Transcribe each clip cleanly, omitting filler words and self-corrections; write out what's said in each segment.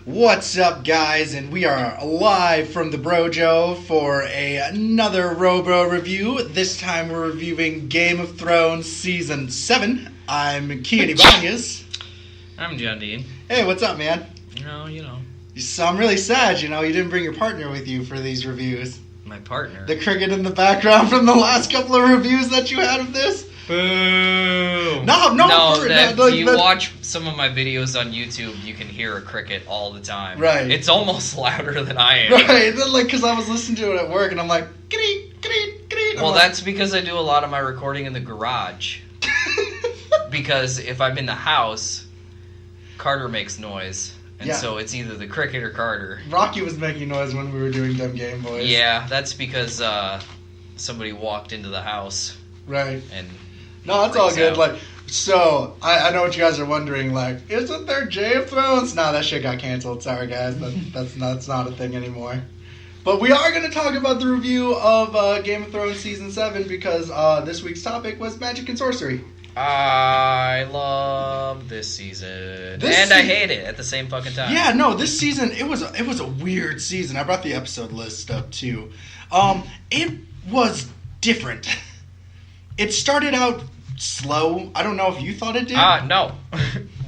What's up, guys? And we are live from the Brojo for another Robro review. This time we're reviewing Game of Thrones Season 7. I'm Kien Ibanez. I'm John Dean. Hey, what's up, man? You know. So I'm really sad, you didn't bring your partner with you for these reviews. My partner? The cricket in the background from the last couple of reviews that you had of this? Boo! If you watch some of my videos on YouTube, you can hear a cricket all the time. Right. It's almost louder than I am. Right, because I was listening to it at work, and I'm like, kitty, kitty, kitty. Well, that's because I do a lot of my recording in the garage. Because if I'm in the house, Carter makes noise. And so it's either the cricket or Carter. Rocky was making noise when we were doing Dumb Game Boys. Yeah, that's because somebody walked into the house. Right. And no, that's all good. So I know what you guys are wondering. Isn't there Game of Thrones? No, that shit got canceled. Sorry, guys. That's not a thing anymore. But we are going to talk about the review of Game of Thrones Season 7 because this week's topic was magic and sorcery. I love this season. I hate it at the same fucking time. Yeah, no, this season, it was a weird season. I brought the episode list up, too. It was different. It started out slow. I don't know if you thought it did. No.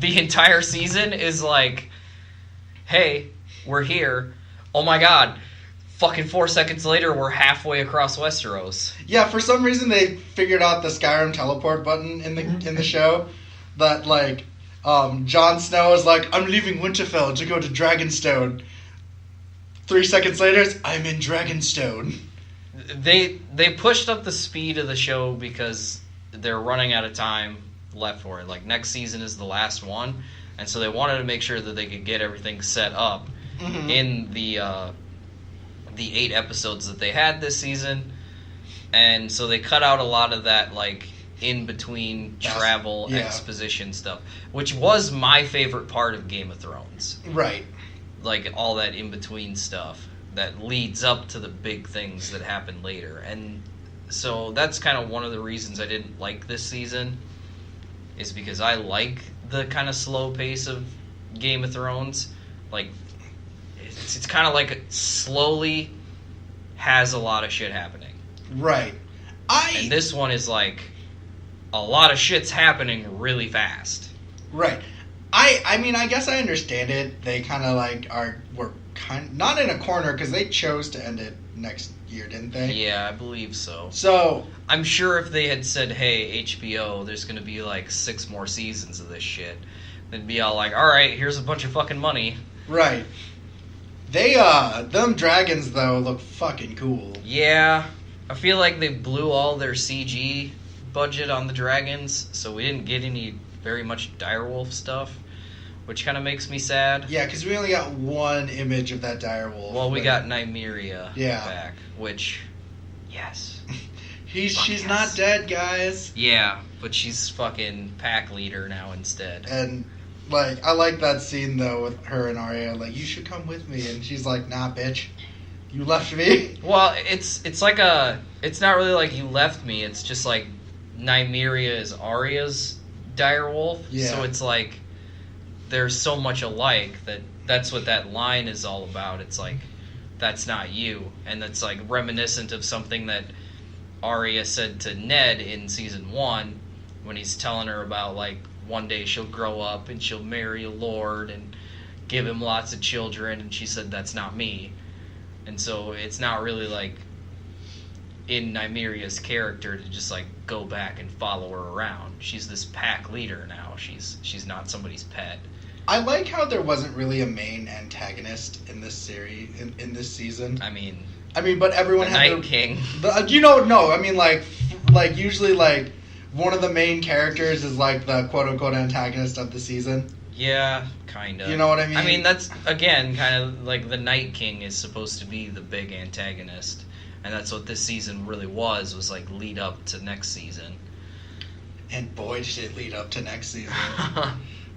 The entire season is like, hey, we're here. Oh my god. Fucking 4 seconds later, we're halfway across Westeros. Yeah, for some reason they figured out the Skyrim teleport button in the show. That, Jon Snow is like, I'm leaving Winterfell to go to Dragonstone. 3 seconds later, I'm in Dragonstone. They pushed up the speed of the show because they're running out of time left for it. Next season is the last one, and so they wanted to make sure that they could get everything set up in the 8 episodes that they had this season, and so they cut out a lot of that in between travel exposition stuff, which was my favorite part of Game of Thrones. Right. All that in between stuff that leads up to the big things that happen later. And so that's kind of one of the reasons I didn't like this season, is because I like the kind of slow pace of Game of Thrones. It's kind of it slowly has a lot of shit happening. Right. And this one is a lot of shit's happening really fast. Right. I mean, I guess I understand it. They kind of were not in a corner because they chose to end it next year, didn't they? Yeah, I believe so. So I'm sure if they had said, "Hey, HBO, there's going to be 6 more seasons of this shit," they'd be all "All right, here's a bunch of fucking money." Right. They them dragons though look fucking cool. Yeah, I feel like they blew all their CG budget on the dragons, so we didn't get very much direwolf stuff. Which kind of makes me sad. Yeah, because we only got one image of that direwolf. Well, we got Nymeria back, which, yes. She's not dead, guys. Yeah, but she's fucking pack leader now instead. And, I like that scene, though, with her and Arya. You should come with me. And she's like, nah, bitch. You left me. Well, it's not really you left me. It's just Nymeria is Arya's direwolf. Yeah. So it's there's so much alike that's what that line is all about. It's that's not you, and that's reminiscent of something that Arya said to Ned in season 1 when he's telling her about one day she'll grow up and she'll marry a lord and give him lots of children, and she said that's not me. And so it's not really in Nymeria's character to just go back and follow her around. She's this pack leader now. She's not somebody's pet. I like how there wasn't really a main antagonist in this series, in this season. I mean, but everyone had Night King. No, I mean, usually, one of the main characters is, the quote-unquote antagonist of the season. Yeah, kind of. You know what I mean? I mean, that's, again, kind of, the Night King is supposed to be the big antagonist. And that's what this season really was lead up to next season. And boy, did it lead up to next season.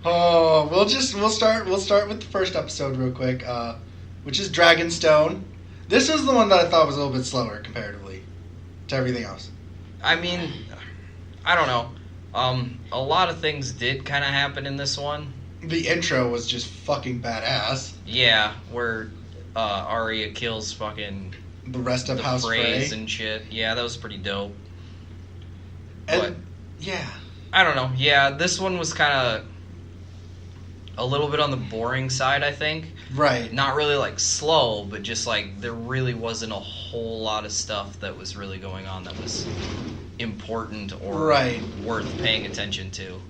Oh, we'll start with the first episode real quick, which is Dragonstone. This was the one that I thought was a little bit slower comparatively to everything else. I mean, I don't know. A lot of things did kind of happen in this one. the intro was just fucking badass. Yeah, where Arya kills fucking The rest of the House Frey and shit. Yeah, that was pretty dope. and But yeah, I don't know. Yeah, this one was kind of a little bit on the boring side, I think. right. Not really like slow, but just like there really wasn't a whole lot of stuff that was really going on that was important or Right. worth paying attention to.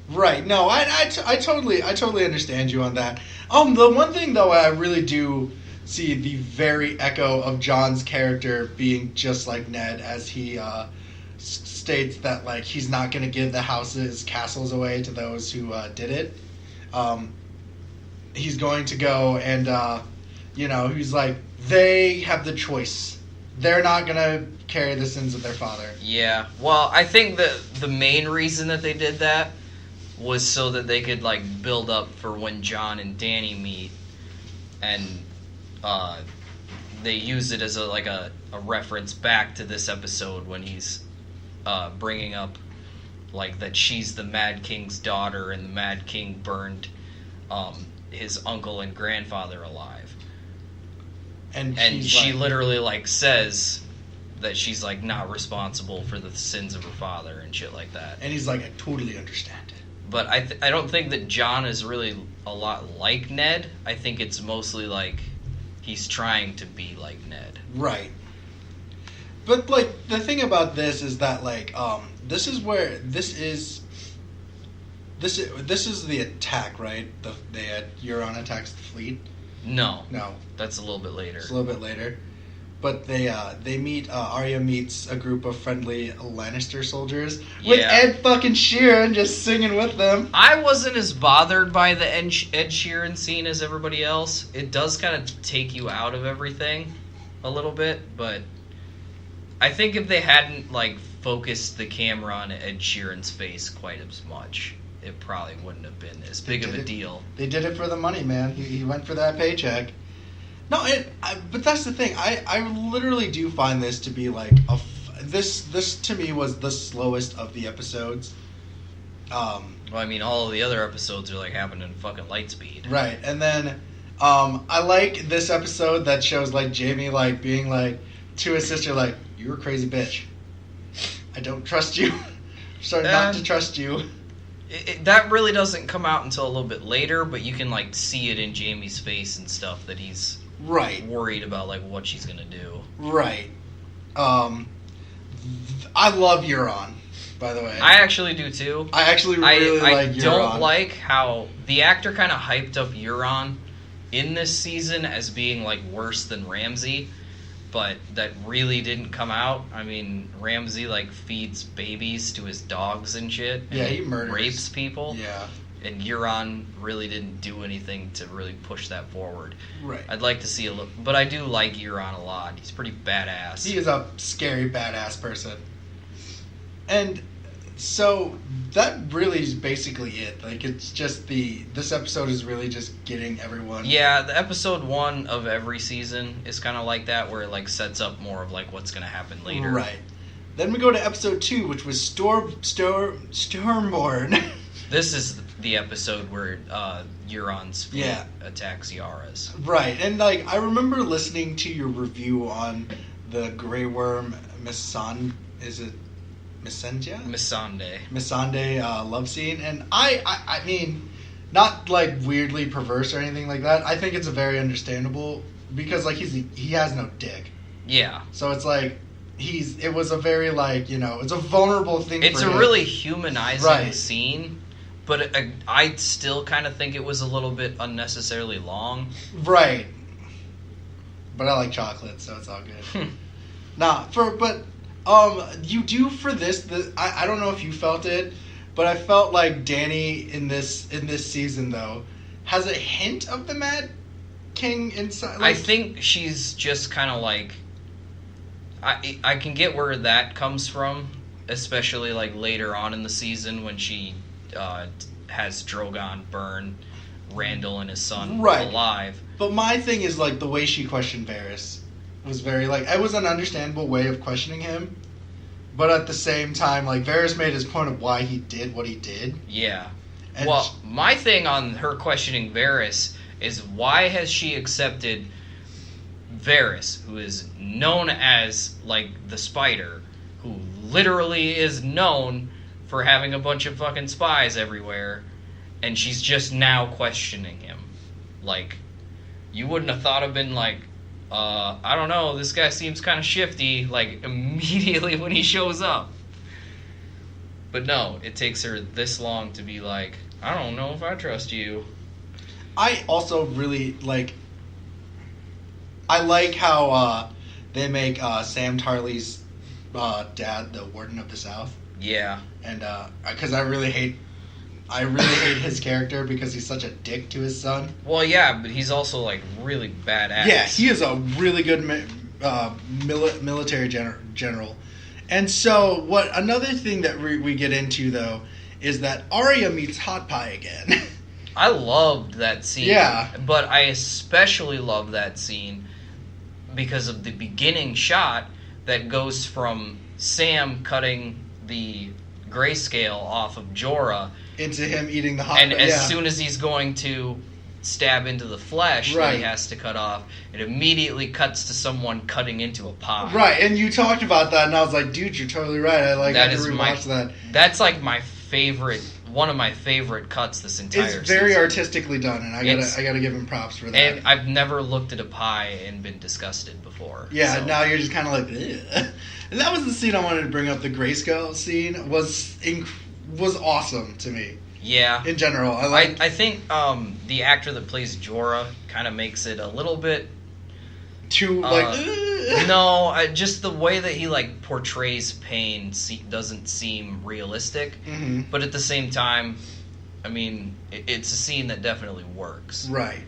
Right. No, I totally understand you on that. The one thing though I really do see the very echo of John's character being just like Ned as he states that like he's not going to give the castles away to those who did it. He's going to go and he's like they have the choice. They're not going to carry the sins of their father. Yeah. Well, I think that the main reason that they did that was so that they could like build up for when John and Dany meet, and they use it as a reference back to this episode when he's bringing up like that she's the Mad King's daughter and the Mad King burned his uncle and grandfather alive, and she literally like says that she's like not responsible for the sins of her father and shit like that. And he's like, I totally understand it. But I don't think that John is really a lot like Ned. I think it's mostly like he's trying to be like Ned. Right. But like the thing about this is that like this is the attack, right? Euron attacks the fleet. No, No, that's a little bit later. it's a little bit later. But they meet. Arya meets a group of friendly Lannister soldiers with Yeah. Ed fucking Sheeran just singing with them. I wasn't as bothered by the Ed Sheeran scene as everybody else. It does kind of take you out of everything a little bit, but I think if they hadn't like focused the camera on Ed Sheeran's face quite as much, it probably wouldn't have been as big of a deal. They did it for the money, man. He went for that paycheck. No, but that's the thing. I literally do find this to be like this to me was the slowest of the episodes. Well, I mean, all of the other episodes are like happening in fucking light speed. Right, and then I like this episode that shows like Jaime like being like to his sister like, you're a crazy bitch. I don't trust you. I'm starting not to trust you. That really doesn't come out until a little bit later, but you can like see it in Jaime's face and stuff that he's right worried about like what she's gonna do. Right. I love Euron, by the way. I actually do too. I actually really like Euron. I don't like how the actor kind of hyped up Euron in this season as being like worse than Ramsay, but that really didn't come out. I mean, Ramsay like feeds babies to his dogs and shit. And Yeah, he murders. rapes people. Yeah. And Euron really didn't do anything to really push that forward. Right. I'd like to see a look, but I do like Euron a lot. He's pretty badass. He is a scary, badass person. And so that really is basically it. Like, it's just this episode is really just getting everyone. Yeah, the episode 1 of every season is kind of like that, where it like sets up more of like what's going to happen later. Right. Then we go to episode 2, which was Stormborn. This is the episode where Euron's fleet attacks Yara's. Right, and like I remember listening to your review on the Grey Worm Missandei love scene, and I mean, not like weirdly perverse or anything like that. I think it's a very understandable because like he has no dick. Yeah. So it's like it was a very like it's a vulnerable thing. It's for him. Really humanizing Right. scene. But I still kind of think it was a little bit unnecessarily long. Right. But I like chocolate, so it's all good. You do for this. I don't know if you felt it, but I felt like Dany in this season though has a hint of the Mad King inside. Like, I think she's just kind of like. I can get where that comes from, especially like later on in the season when she. Has Drogon burn Randall and his son alive. But my thing is like the way she questioned Varys was very like it was an understandable way of questioning him, but at the same time like Varys made his point of why he did what he did. Yeah, And well, my thing on her questioning Varys is why has she accepted Varys, who is known as, like, the Spider, who literally is known for having a bunch of fucking spies everywhere, and she's just now questioning him. Like, you wouldn't have thought of been like, I don't know, this guy seems kind of shifty, like, immediately when he shows up. But no, it takes her this long to be like, I don't know if I trust you. I also really like how they make Sam Tarley's dad the Warden of the South. Yeah. And because I really hate his character because he's such a dick to his son. Well, yeah, but he's also, like, really badass. Yeah, he is a really good military general. And so, another thing that we get into, though, is that Arya meets Hot Pie again. I loved that scene. Yeah. But I especially love that scene because of the beginning shot that goes from Sam cutting the grayscale off of Jorah into him eating the hot pie. And as yeah. soon as he's going to stab into the flesh that he has to cut off, it immediately cuts to someone cutting into a pie. Right, and you talked about that, and I was like, dude, you're totally right. I had to rewatch that. That's like one of my favorite cuts this entire season. It's very artistically done, and I gotta give him props for that. And I've never looked at a pie and been disgusted before. Yeah, so. Now you're just kind of like, ugh. And that was the scene I wanted to bring up. The grayscale scene was awesome to me. Yeah. In general, I think the actor that plays Jorah kind of makes it a little bit too no, just the way that he like portrays pain doesn't seem realistic. Mm-hmm. But at the same time, I mean, it's a scene that definitely works. Right.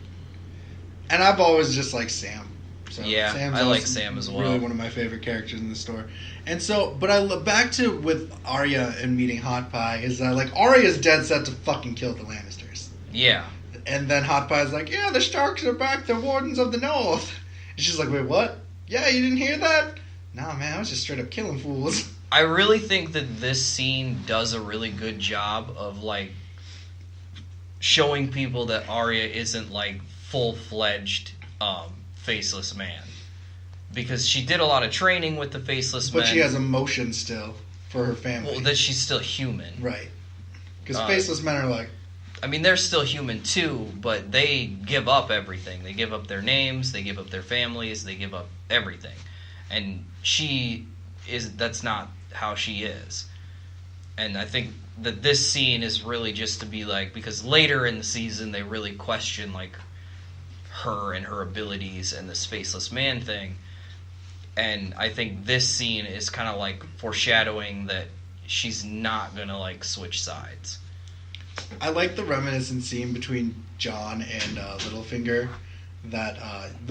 And I've always just liked Sam. So yeah, Sam's I like Sam as well. Really one of my favorite characters in the story. And so, but I look back to with Arya and meeting Hot Pie is that like Arya's dead set to fucking kill the Lannisters. Yeah. And then Hot Pie's like, yeah, the Starks are back, the Wardens of the North. And she's like, wait, what? Yeah, you didn't hear that? Nah, man, I was just straight up killing fools. I really think that this scene does a really good job of like showing people that Arya isn't like full-fledged faceless man. Because she did a lot of training with the faceless men. But she has emotion still for her family. Well, that she's still human. Right. Because faceless men are like... I mean, they're still human too, but they give up everything. They give up their names, they give up their families, they give up everything. And that's not how she is. And I think that this scene is really just to be like, because later in the season they really question like her and her abilities and this faceless man thing. And I think this scene is kind of like foreshadowing that she's not gonna like switch sides. I like the reminiscent scene between Jon and Littlefinger that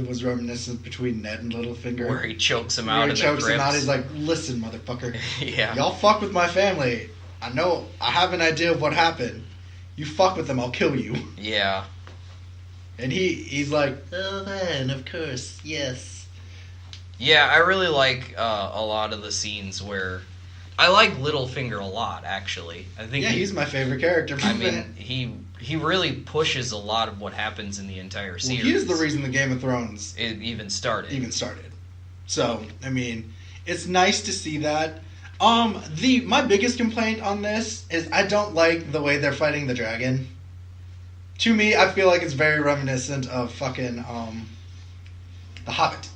was reminiscent between Ned and Littlefinger. Where he chokes him out. He's like, listen, motherfucker. Yeah. Y'all fuck with my family. I know, I have an idea of what happened. You fuck with them, I'll kill you. Yeah. And he's like, oh man, of course, yes. Yeah, I really like a lot of the scenes where... I like Littlefinger a lot, actually. I think he's my favorite character. I mean, he really pushes a lot of what happens in the entire series. Well, he's the reason the Game of Thrones even started. So, I mean, it's nice to see that. My biggest complaint on this is I don't like the way they're fighting the dragon. To me, I feel like it's very reminiscent of fucking The Hobbit.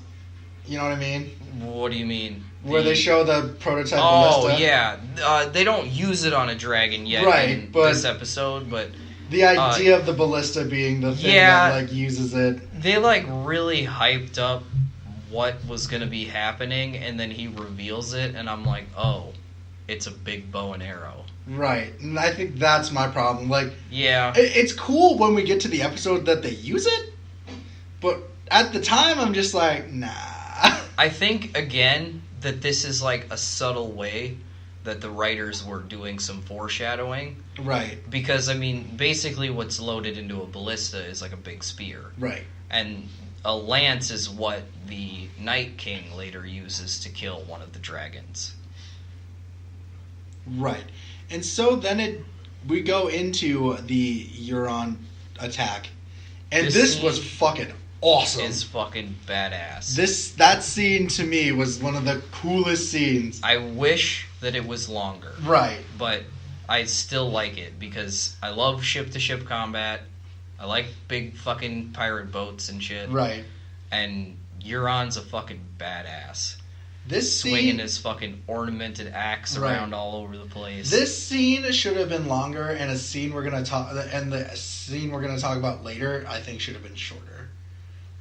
You know what I mean? What do you mean? Where they show the prototype ballista. ballista. Yeah. They don't use it on a dragon yet in this episode, but... The idea of the ballista being the thing that, like, uses it. They, like, really hyped up what was going to be happening, and then he reveals it, and I'm like, oh, it's a big bow and arrow. Right. And I think that's my problem. Like, yeah. It's cool when we get to the episode that they use it, but at the time, I'm just like, nah. I think, again, that this is like a subtle way that the writers were doing some foreshadowing. Right. Because, I mean, basically what's loaded into a ballista is like a big spear. Right. And a lance is what the Night King later uses to kill one of the dragons. Right. And so then we go into the Euron attack, and this was fucking awesome. It's fucking badass. That scene to me was one of the coolest scenes. I wish that it was longer. Right. But I still like it because I love ship-to-ship combat. I like big fucking pirate boats and shit. Right. And Euron's a fucking badass. This swinging scene, his fucking ornamented axe around all over the place. This scene should have been longer, and the scene we're gonna talk about later, I think, should have been shorter.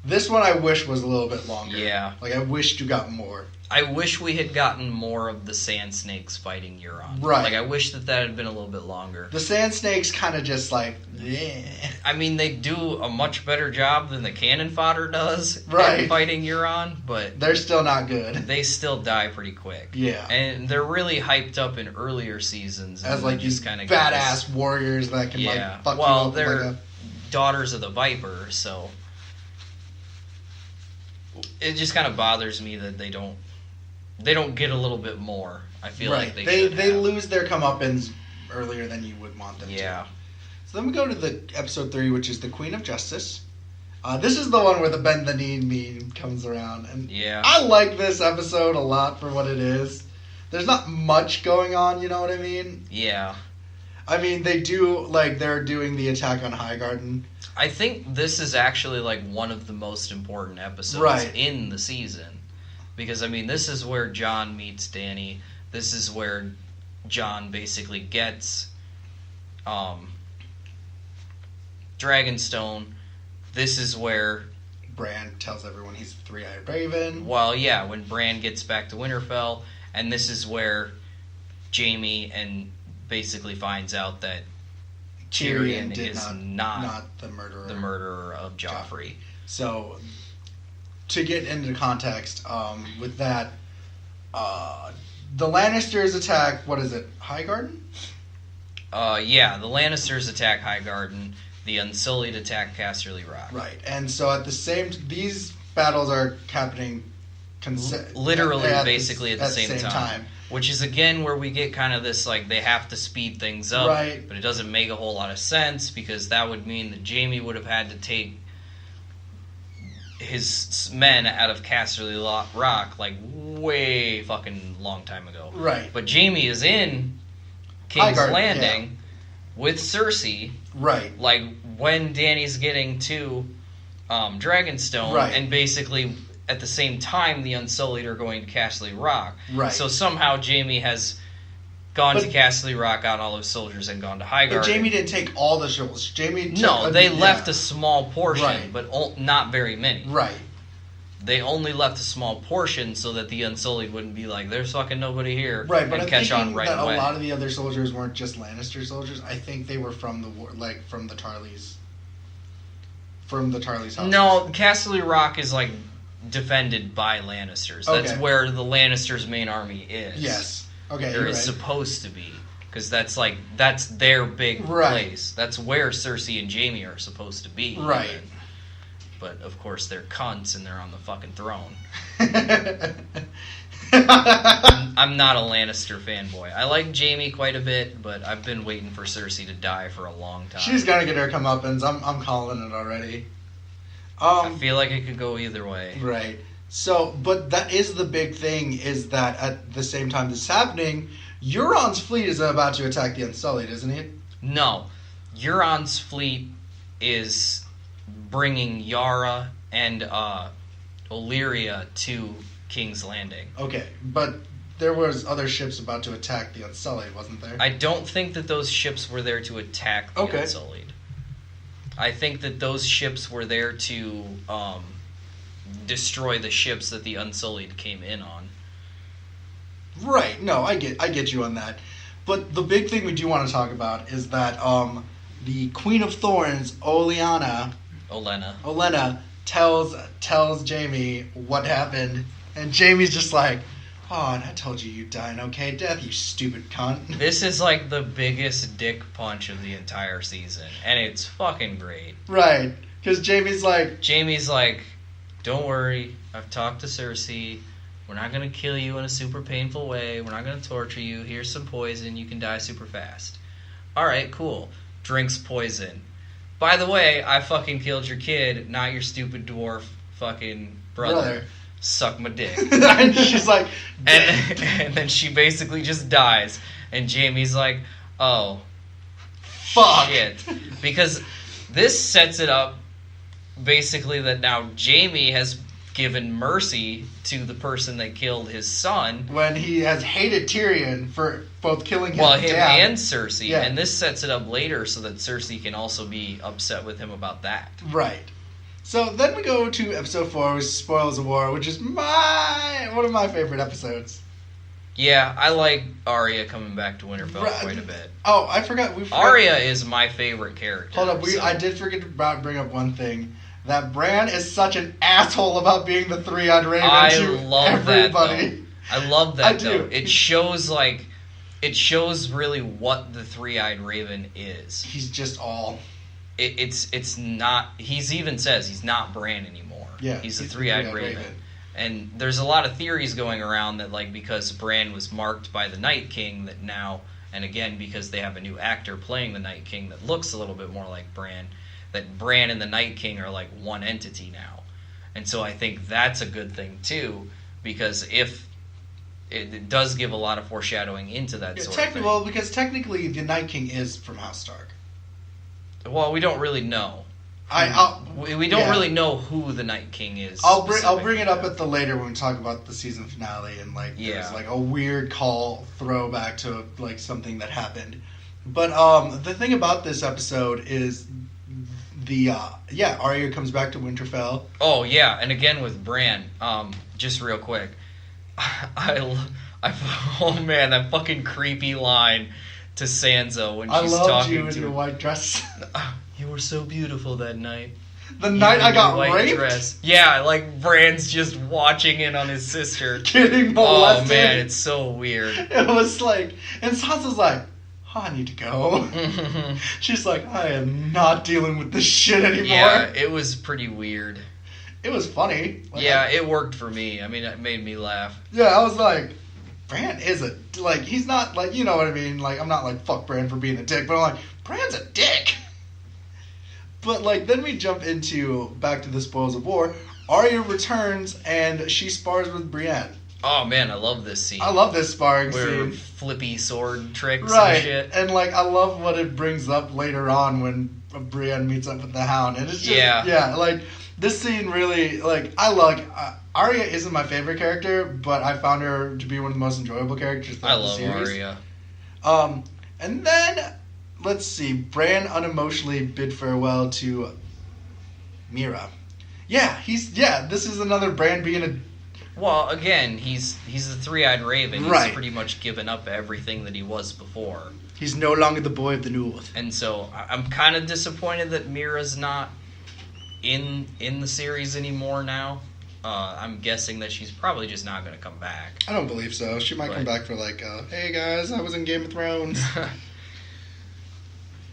This one I wish was a little bit longer. Yeah. Like, I wished you got more. I wish we had gotten more of the Sand Snakes fighting Euron. Right. Like, I wish that had been a little bit longer. The Sand Snakes kind of just like, yeah. I mean, they do a much better job than the cannon fodder does at fighting Euron, but they're still not good. They still die pretty quick. Yeah. And they're really hyped up in earlier seasons. As, like, these kind of badass warriors that can, like, fuck you up. Well, they're daughters of the Viper, so... It just kind of bothers me that they don't get a little bit more. I feel like they lose their comeuppance earlier than you would want them to. Yeah. So then we go to the episode 3, which is the Queen of Justice. This is the one where the bend the knee meme comes around, and I like this episode a lot for what it is. There's not much going on, you know what I mean? Yeah. I mean, they do, like, they're doing the attack on Highgarden. I think this is actually, like, one of the most important episodes in the season. Because, I mean, this is where Jon meets Dany. This is where Jon basically gets Dragonstone. This is where... Bran tells everyone he's the Three-Eyed Raven. Well, yeah, when Bran gets back to Winterfell. And this is where Jaime and basically finds out that Tyrion is not the murderer. The murderer of Joffrey. So, to get into context, with that, the Lannisters attack, what is it, Highgarden? Yeah, the Lannisters attack Highgarden, the Unsullied attack Casterly Rock. Right, and so these battles are happening literally basically at the same time. Which is, again, where we get kind of this, like, they have to speed things up. Right. But it doesn't make a whole lot of sense, because that would mean that Jaime would have had to take his men out of Casterly Rock, like, way fucking long time ago. Right. But Jaime is in King's Landing with Cersei. Right. Like, when Dany's getting to Dragonstone. Right. And basically... At the same time, the Unsullied are going to Casterly Rock. Right. So somehow Jaime has gone to Casterly Rock, got all his soldiers, and gone to Highgarden. But Jaime didn't take all the soldiers. They left a small portion, but not very many. Right. They only left a small portion so that the Unsullied wouldn't be like, there's fucking nobody here, right, but and catch on right away. A lot of the other soldiers weren't just Lannister soldiers. I think they were from the from the Tarleys. From the Tarleys' house. No, Casterly Rock is like... defended by Lannisters. That's where the Lannisters' main army is. Yes. Okay. Or is supposed to be. Because that's their big place. That's where Cersei and Jaime are supposed to be. Right. Even. But, of course, they're cunts and they're on the fucking throne. I'm not a Lannister fanboy. I like Jaime quite a bit, but I've been waiting for Cersei to die for a long time. She's gonna get her comeuppance. I'm calling it already. I feel like it could go either way. Right. So, but that is the big thing, is that at the same time this is happening, Euron's fleet is about to attack the Unsullied, isn't it? No. Euron's fleet is bringing Yara and Illyria to King's Landing. Okay, but there was other ships about to attack the Unsullied, wasn't there? I don't think that those ships were there to attack the Unsullied. I think that those ships were there to destroy the ships that the Unsullied came in on. Right. No, I get you on that. But the big thing we do want to talk about is that the Queen of Thorns, Olenna, tells Jaime what happened, and Jaime's just like, oh, and I told you you'd die in okay death, you stupid cunt. This is like the biggest dick punch of the entire season, and it's fucking great. Right, because Jaime's like, don't worry, I've talked to Cersei, we're not going to kill you in a super painful way, we're not going to torture you, here's some poison, you can die super fast. All right, cool. Drinks poison. By the way, I fucking killed your kid, not your stupid dwarf fucking brother. Suck my dick. And she's like... and then she basically just dies. And Jamie's like, oh... Fuck. Shit. Because this sets it up, basically, that now Jamie has given mercy to the person that killed his son. When he has hated Tyrion for both killing him him dad. and Cersei. Yeah. And this sets it up later so that Cersei can also be upset with him about that. Right. So then we go to episode 4, which is Spoils of War, which is one of my favorite episodes. Yeah, I like Arya coming back to Winterfell quite a bit. Oh, I forgot. Arya is my favorite character. Hold up, I did forget to bring up one thing. That Bran is such an asshole about being the three-eyed raven to everybody. I love that, though. It shows really what the three-eyed raven is. He's just all... It's not... He even says he's not Bran anymore. Yeah, he's the three-eyed raven. And there's a lot of theories going around that, like, because Bran was marked by the Night King, that now, and again, because they have a new actor playing the Night King that looks a little bit more like Bran, that Bran and the Night King are, like, one entity now. And so I think that's a good thing, too, because if... It does give a lot of foreshadowing into that sort of thing. Well, because technically the Night King is from House Stark. Well, we don't really know. We don't really know who the Night King is. I'll bring it up at the later when we talk about the season finale and there's like a weird throwback to like something that happened. But the thing about this episode is Arya comes back to Winterfell. Oh yeah, and again with Bran. Just real quick, oh man, that fucking creepy line to Sansa when she's talking to him. I loved you in your white dress. You were so beautiful that night. The night I got raped? Dress. Yeah, like Bran's just watching in on his sister. Getting molested. Oh man, it's so weird. It was like, and Sansa's like, I need to go. She's like, I am not dealing with this shit anymore. Yeah, it was pretty weird. It was funny. It worked for me. I mean, it made me laugh. Yeah, I was like, Bran is he's not like, you know what I mean? Like, I'm not like, fuck Bran for being a dick, but I'm like, Bran's a dick. But like, then we jump back to the Spoils of War. Arya returns and she spars with Brienne. Oh man, I love this scene. I love this sparring scene. Flippy sword tricks and shit. And like, I love what it brings up later on when Brienne meets up with the Hound. And it's just, like, this scene really, like, Arya isn't my favorite character, but I found her to be one of the most enjoyable characters throughout the series. I love Arya. And then, let's see, Bran unemotionally bid farewell to Mira. This is another Bran being a... Well, again, he's the three-eyed raven. He's pretty much given up everything that he was before. He's no longer the boy of the North. And so, I'm kind of disappointed that Mira's not in the series anymore now. I'm guessing that she's probably just not going to come back. I don't believe so. She might come back for like, hey guys, I was in Game of Thrones.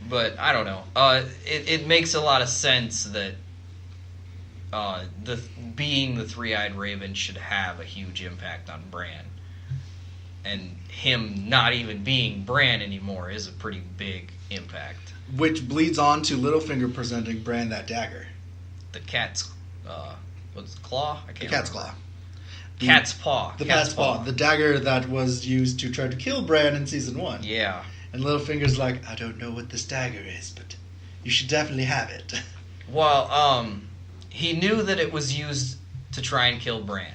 But I don't know. It makes a lot of sense that being the three-eyed raven should have a huge impact on Bran. And him not even being Bran anymore is a pretty big impact. Which bleeds on to Littlefinger presenting Bran that dagger. The cat's... what's it, claw? I can't remember. Cat's claw. Cat's paw. The cat's paw. The dagger that was used to try to kill Bran in season 1. Yeah. And Littlefinger's like, I don't know what this dagger is, but you should definitely have it. Well, he knew that it was used to try and kill Bran.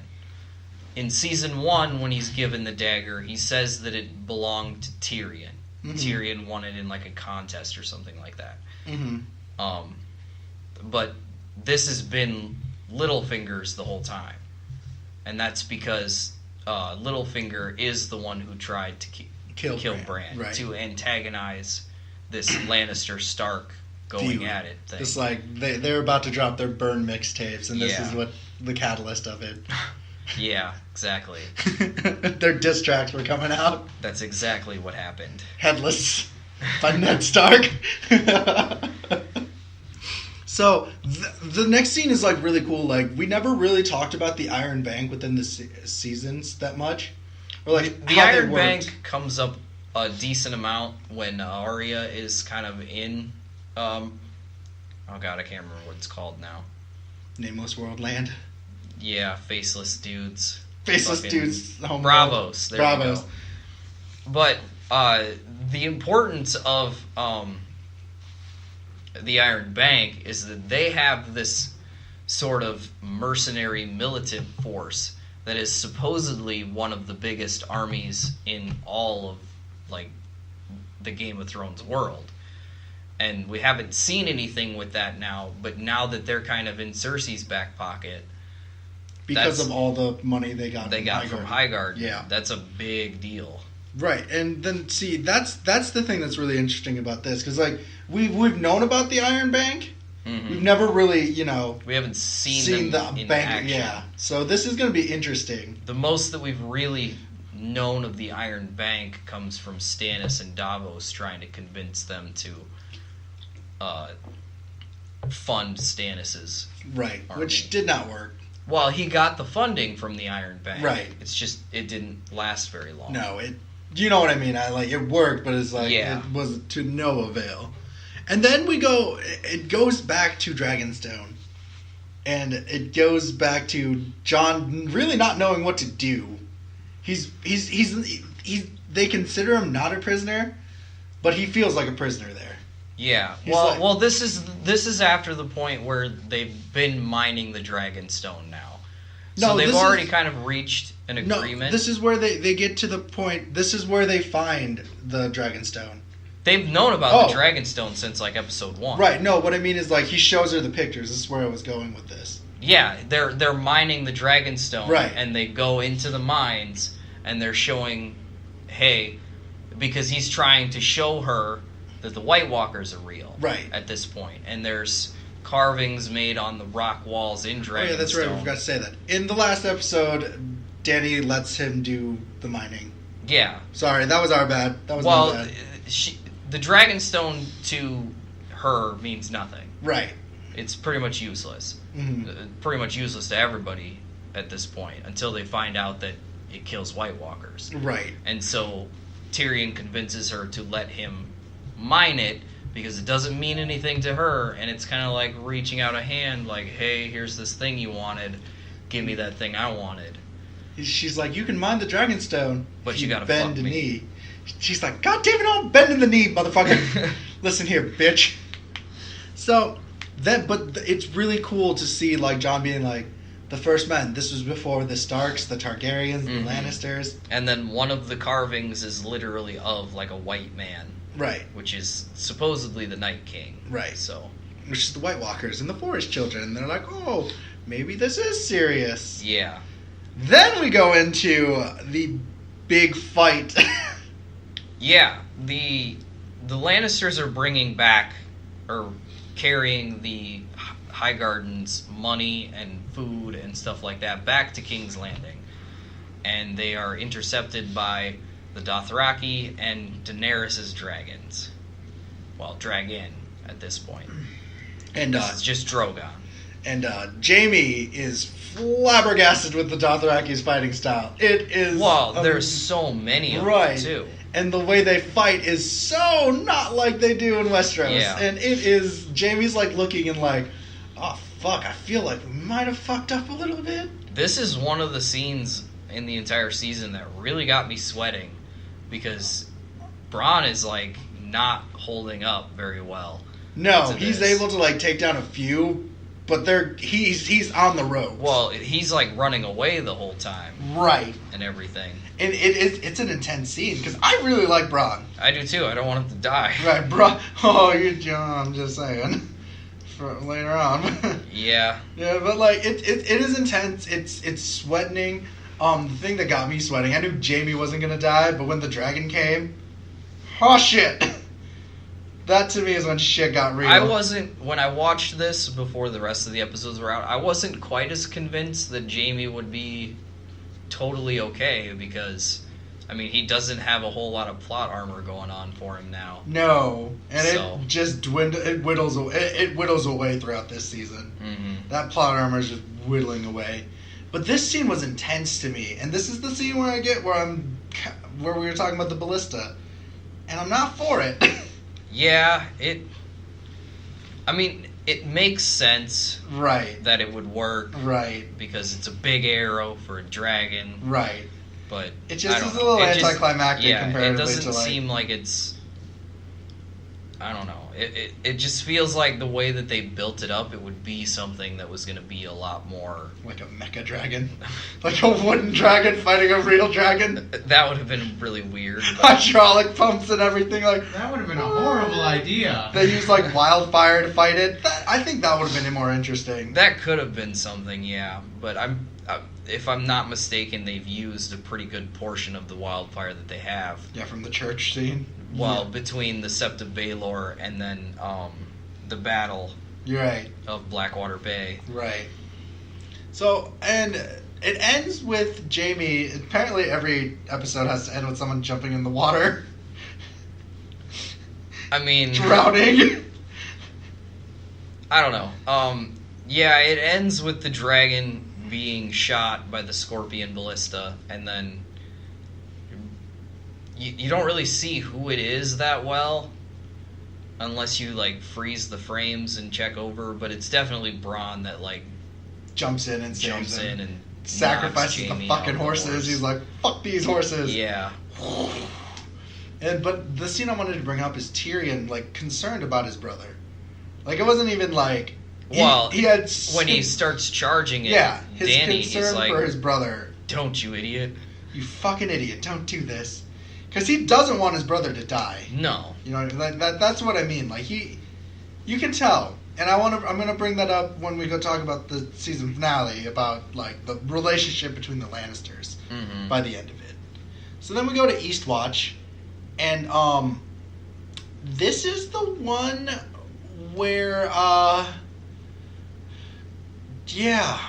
In season 1, when he's given the dagger, he says that it belonged to Tyrion. Mm-hmm. Tyrion won it in like a contest or something like that. Mm-hmm. But this has been Littlefinger's the whole time. And that's because Littlefinger is the one who tried to kill Bran. Right. To antagonize this Lannister Stark going at it thing. It's like they're about to drop their burn mixtapes, and this is what the catalyst of it. Yeah, exactly. Their diss tracks were coming out. That's exactly what happened. Headless by Ned Stark. So the next scene is like really cool. Like, we never really talked about the Iron Bank within the seasons that much. Or like the Iron Bank comes up a decent amount when Arya is kind of in. Oh god, I can't remember what it's called now. Nameless World Land. Yeah, faceless dudes. Faceless dudes. Bravos. There Bravos. you go. But the importance of the Iron Bank is that they have this sort of mercenary militant force that is supposedly one of the biggest armies in all of like the Game of Thrones world. And we haven't seen anything with that now, but now that they're kind of in Cersei's back pocket, because of all the money they got from Highgarden. Yeah, that's a big deal. Right, and then see that's the thing that's really interesting about this, because like we've known about the Iron Bank, we've never really we haven't seen them the in bank action. Yeah, so this is going to be interesting. The most that we've really known of the Iron Bank comes from Stannis and Davos trying to convince them to fund Stannis's army. Which did not work. Well, he got the funding from the Iron Bank. Right. It's just it didn't last very long. No, you know what I mean. It worked, but it's like it was to no avail. And then it goes back to Dragonstone. And it goes back to Jon really not knowing what to do. They consider him not a prisoner, but he feels like a prisoner there. Yeah. Well, this is after the point where they've been mining the Dragonstone now. So they've already kind of reached an agreement. No, this is where they get to the point. This is where they find the Dragonstone. They've known about the Dragonstone since like episode 1. Right. No, what I mean is like he shows her the pictures. This is where I was going with this. Yeah, they're mining the Dragonstone, right? And they go into the mines and they're showing, hey, because he's trying to show her that the White Walkers are real, right? At this point, and there's carvings made on the rock walls in Dragonstone. Oh yeah, that's right. I forgot to say that. In the last episode, Dany lets him do the mining. Yeah. Sorry, that was our bad. That was my bad. The Dragonstone to her means nothing. Right. It's pretty much useless. Mm-hmm. Pretty much useless to everybody at this point until they find out that it kills White Walkers. Right. And so Tyrion convinces her to let him mine it because it doesn't mean anything to her, and it's kind of like reaching out a hand like, hey, here's this thing you wanted. Give me that thing I wanted. She's like, you can mine the Dragonstone, but you gotta bend a knee. She's like, God damn it, I'm bending the knee, motherfucker. Listen here, bitch. So, but it's really cool to see, like, Jon being like, the first men, this was before the Starks, the Targaryens, the Lannisters. And then one of the carvings is literally of, like, a white man. Right. Which is supposedly the Night King. Right. So. Which is the White Walkers and the Forest Children. And they're like, oh, maybe this is serious. Yeah. Then we go into the big fight. Yeah, the Lannisters are bringing back, or carrying the Highgarden's money and food and stuff like that back to King's Landing. And they are intercepted by the Dothraki and Daenerys' dragons. Well, dragon at this point. And this is just Drogon. And Jaime is flabbergasted with the Dothraki's fighting style. It is... Well, there's so many of them, too. And the way they fight is so not like they do in Westeros. Yeah. And it is... Jaime's like looking and like, oh, fuck, I feel like we might have fucked up a little bit. This is one of the scenes in the entire season that really got me sweating. Because Bronn is, like, not holding up very well. No, he's able to, like, take down a few... But he's on the ropes. Well, he's like running away the whole time, right, and everything. And it's an intense scene because I really like Bronn. I do too. I don't want him to die. Right, Bronn. Oh, you're John. I'm just saying. For later on. Yeah. Yeah, but like it is intense. It's sweating. The thing that got me sweating. I knew Jaime wasn't gonna die, but when the dragon came, oh shit. That to me is when shit got real. When I watched this before the rest of the episodes were out, I wasn't quite as convinced that Jaime would be totally okay because, I mean, he doesn't have a whole lot of plot armor going on for him now. No, and it just whittles away throughout this season. Mm-hmm. That plot armor is just whittling away. But this scene was intense to me, and this is the scene where we were talking about the ballista. and I'm not for it. Yeah, it makes sense. Right. That it would work. Right. Because it's a big arrow for a dragon. Right. But it just is a little anticlimactic comparatively it doesn't to like... seem like it's... I don't know. It just feels like the way that they built it up, it would be something that was going to be a lot more... Like a mecha dragon? Like a wooden dragon fighting a real dragon? That would have been really weird. Hydraulic pumps and everything. Like that would have been a horrible idea. They used like wildfire to fight it. I think that would have been more interesting. That could have been something, yeah. But if I'm not mistaken, they've used a pretty good portion of the wildfire that they have. Yeah, from the church scene. Well, between the Sept of Baelor and then the battle You're right. of Blackwater Bay. Right. So, and it ends with Jaime. Apparently every episode has to end with someone jumping in the water. I mean... Drowning. I don't know. Yeah, it ends with the dragon being shot by the Scorpion Ballista, and then... You don't really see who it is that well, unless you like freeze the frames and check over. But it's definitely Bronn that like jumps in and saves him. and sacrifices the fucking horses. He's like, "Fuck these horses." Yeah. But the scene I wanted to bring up is Tyrion like concerned about his brother. Like it wasn't even like he had when he starts charging it. Yeah, his Danny concern is like, for his brother. "Don't you idiot! You fucking idiot! Don't do this." Because he doesn't want his brother to die. No. You know, that's what I mean. Like, you can tell. And I'm going to bring that up when we go talk about the season finale, about, like, the relationship between the Lannisters by the end of it. So then we go to Eastwatch, and, this is the one where, yeah.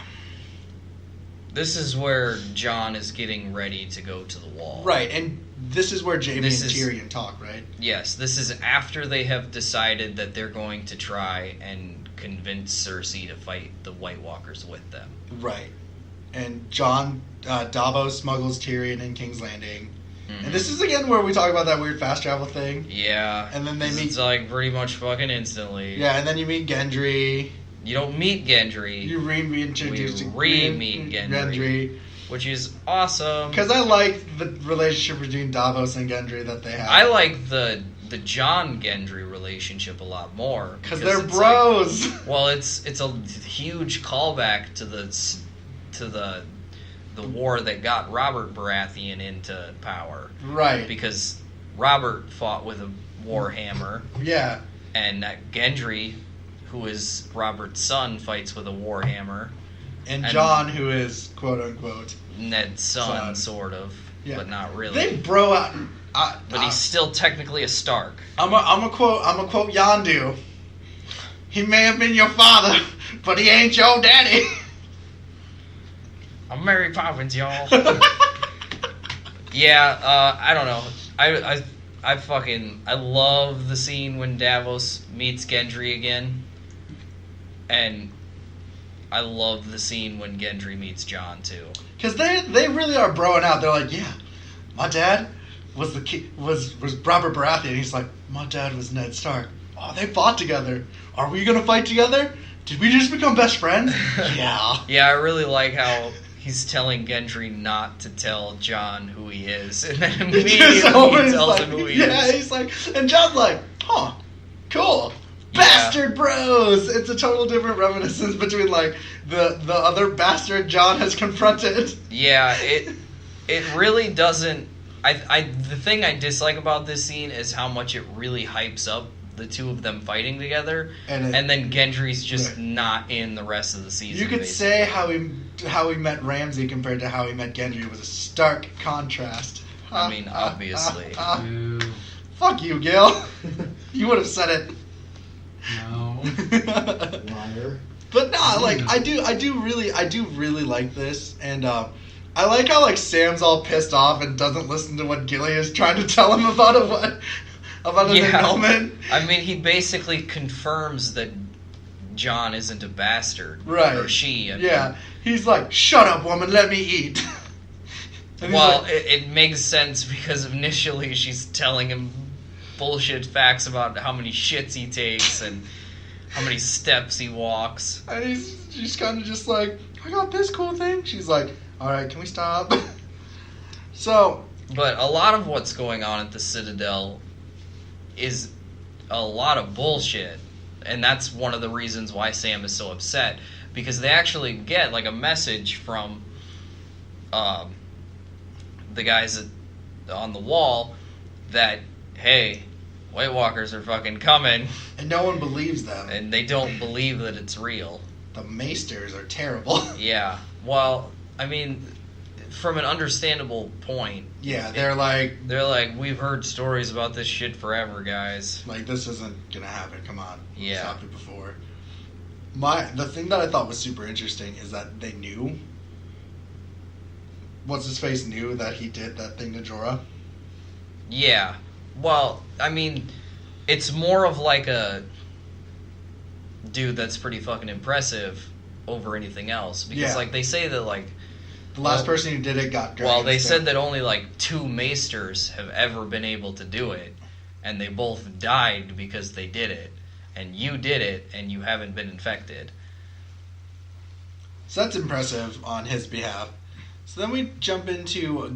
This is where Jon is getting ready to go to the wall. Right, and this is where Jaime and Tyrion talk, right? Yes, this is after they have decided that they're going to try and convince Cersei to fight the White Walkers with them. Right. And Jon, Davos smuggles Tyrion in King's Landing. Mm-hmm. And this is again where we talk about that weird fast travel thing. Yeah. And then they meet... It's like pretty much fucking instantly. Yeah, and then you meet Gendry. You don't meet Gendry. You re-introduce meet Gendry. Which is awesome. Because I like the relationship between Davos and Gendry that they have. I like the Jon Gendry relationship a lot more. Because they're bros. Like, well, it's a huge callback to the war that got Robert Baratheon into power. Right. Because Robert fought with a warhammer. Yeah. And Gendry, who is Robert's son, fights with a warhammer. And Jon, who is quote unquote Ned's son, sort of, but not really. They bro out, but he's still technically a Stark. I'm a quote Yondu. He may have been your father, but he ain't your daddy. I'm Mary Poppins, y'all. Yeah, I don't know. I love the scene when Davos meets Gendry again, and I love the scene when Gendry meets Jon too. Because they really are broing out. They're like, yeah, my dad was was Robert Baratheon. He's like, my dad was Ned Stark. Oh, they fought together. Are we gonna fight together? Did we just become best friends? Yeah. Yeah, I really like how he's telling Gendry not to tell Jon who he is, and then immediately he tells him who he is. Yeah, he's like, and Jon's like, huh, cool. Bastard bros! It's a total different reminiscence between like the other bastard Jon has confronted. Yeah, it really doesn't. The thing I dislike about this scene is how much it really hypes up the two of them fighting together, and then Gendry's just not in the rest of the season. You could say how he met Ramsay compared to how he met Gendry was a stark contrast. I mean, obviously. Fuck you, Gil. You would have said it. No. Liar. But no, like I do really like this, and I like how like Sam's all pissed off and doesn't listen to what Gilly is trying to tell him about an annulment. I mean, he basically confirms that Jon isn't a bastard, right? Or she. He's like, "Shut up, woman, let me eat." Well, like, it makes sense because initially she's telling him bullshit facts about how many shits he takes and how many steps he walks. And he's kind of just like, I got this cool thing. She's like, all right, can we stop? So... But a lot of what's going on at the Citadel is a lot of bullshit. And that's one of the reasons why Sam is so upset. Because they actually get, like, a message from the guys on the wall that, hey, White Walkers are fucking coming. And no one believes them. And they don't believe that it's real. The Maesters are terrible. Yeah. Well, I mean... From an understandable point. Yeah, they're like, we've heard stories about this shit forever, guys. Like, this isn't gonna happen, come on. Yeah. Stopped it before. The thing that I thought was super interesting is that they knew, what's-his-face knew that he did that thing to Jorah. Yeah. Well, I mean, it's more of like a dude that's pretty fucking impressive over anything else. Because, like, they say that, like, the last person who did it got dragged. Well, they said that only like 2 Maesters have ever been able to do it, and they both died because they did it. And you did it, and you haven't been infected. So that's impressive on his behalf. So then we jump into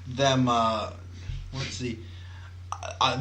them. Let's see.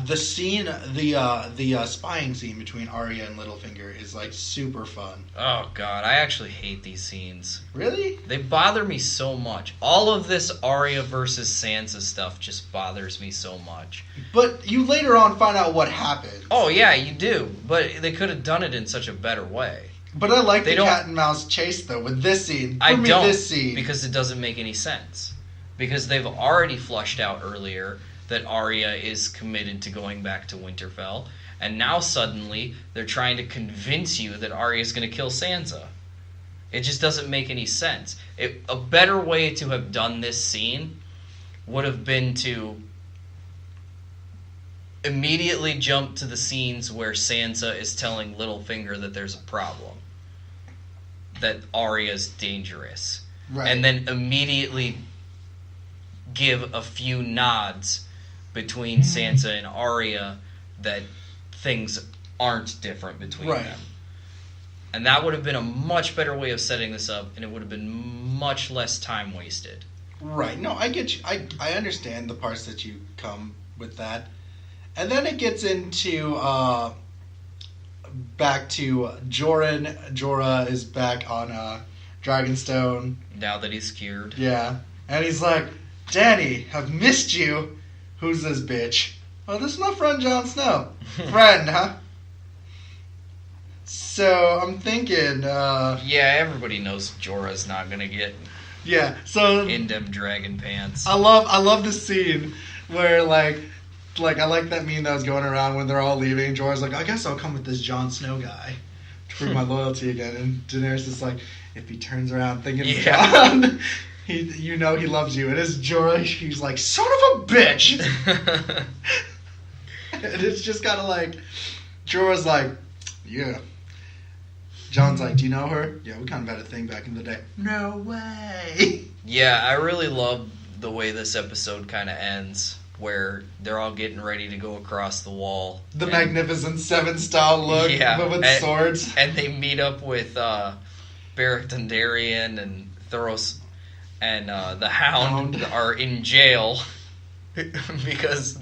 The scene, the spying scene between Arya and Littlefinger is like super fun. Oh god, I actually hate these scenes. Really? They bother me so much. All of this Arya versus Sansa stuff just bothers me so much. But you later on find out what happened. Oh yeah, you do. But they could have done it in such a better way. But I like the cat and mouse chase though with this scene. This scene. Because it doesn't make any sense. Because they've already flushed out earlier that Arya is committed to going back to Winterfell, and now suddenly they're trying to convince you that Arya is going to kill Sansa. It just doesn't make any sense. A better way to have done this scene would have been to immediately jump to the scenes where Sansa is telling Littlefinger that there's a problem, that Arya's dangerous, right. And then immediately give a few nods between Sansa and Arya that things aren't different between them. And that would have been a much better way of setting this up, and it would have been much less time wasted. Right. No, I get you. I understand the parts that you come with that. And then it gets into back to Jorah is back on Dragonstone. Now that he's cured. Yeah. And he's like, Dany, I've missed you. Who's this bitch? Oh, this is my friend Jon Snow. Friend, huh? So, I'm thinking, yeah, everybody knows Jorah's not gonna get... Yeah, so... in them dragon pants. I love the scene where, like, I like that meme that was going around when they're all leaving. Jorah's like, I guess I'll come with this Jon Snow guy to prove my loyalty again. And Daenerys is like, if he turns around thinking it's Jon... you know he loves you. It is Jorah. He's like, son of a bitch! And it's just kind of like, Jorah's like, yeah. Jon's like, do you know her? Yeah, we kind of had a thing back in the day. No way! Yeah, I really love the way this episode kind of ends, where they're all getting ready to go across the wall. The Magnificent Seven style look, but with swords. And they meet up with Beric Dondarrion and Thoros and the Hound are in jail because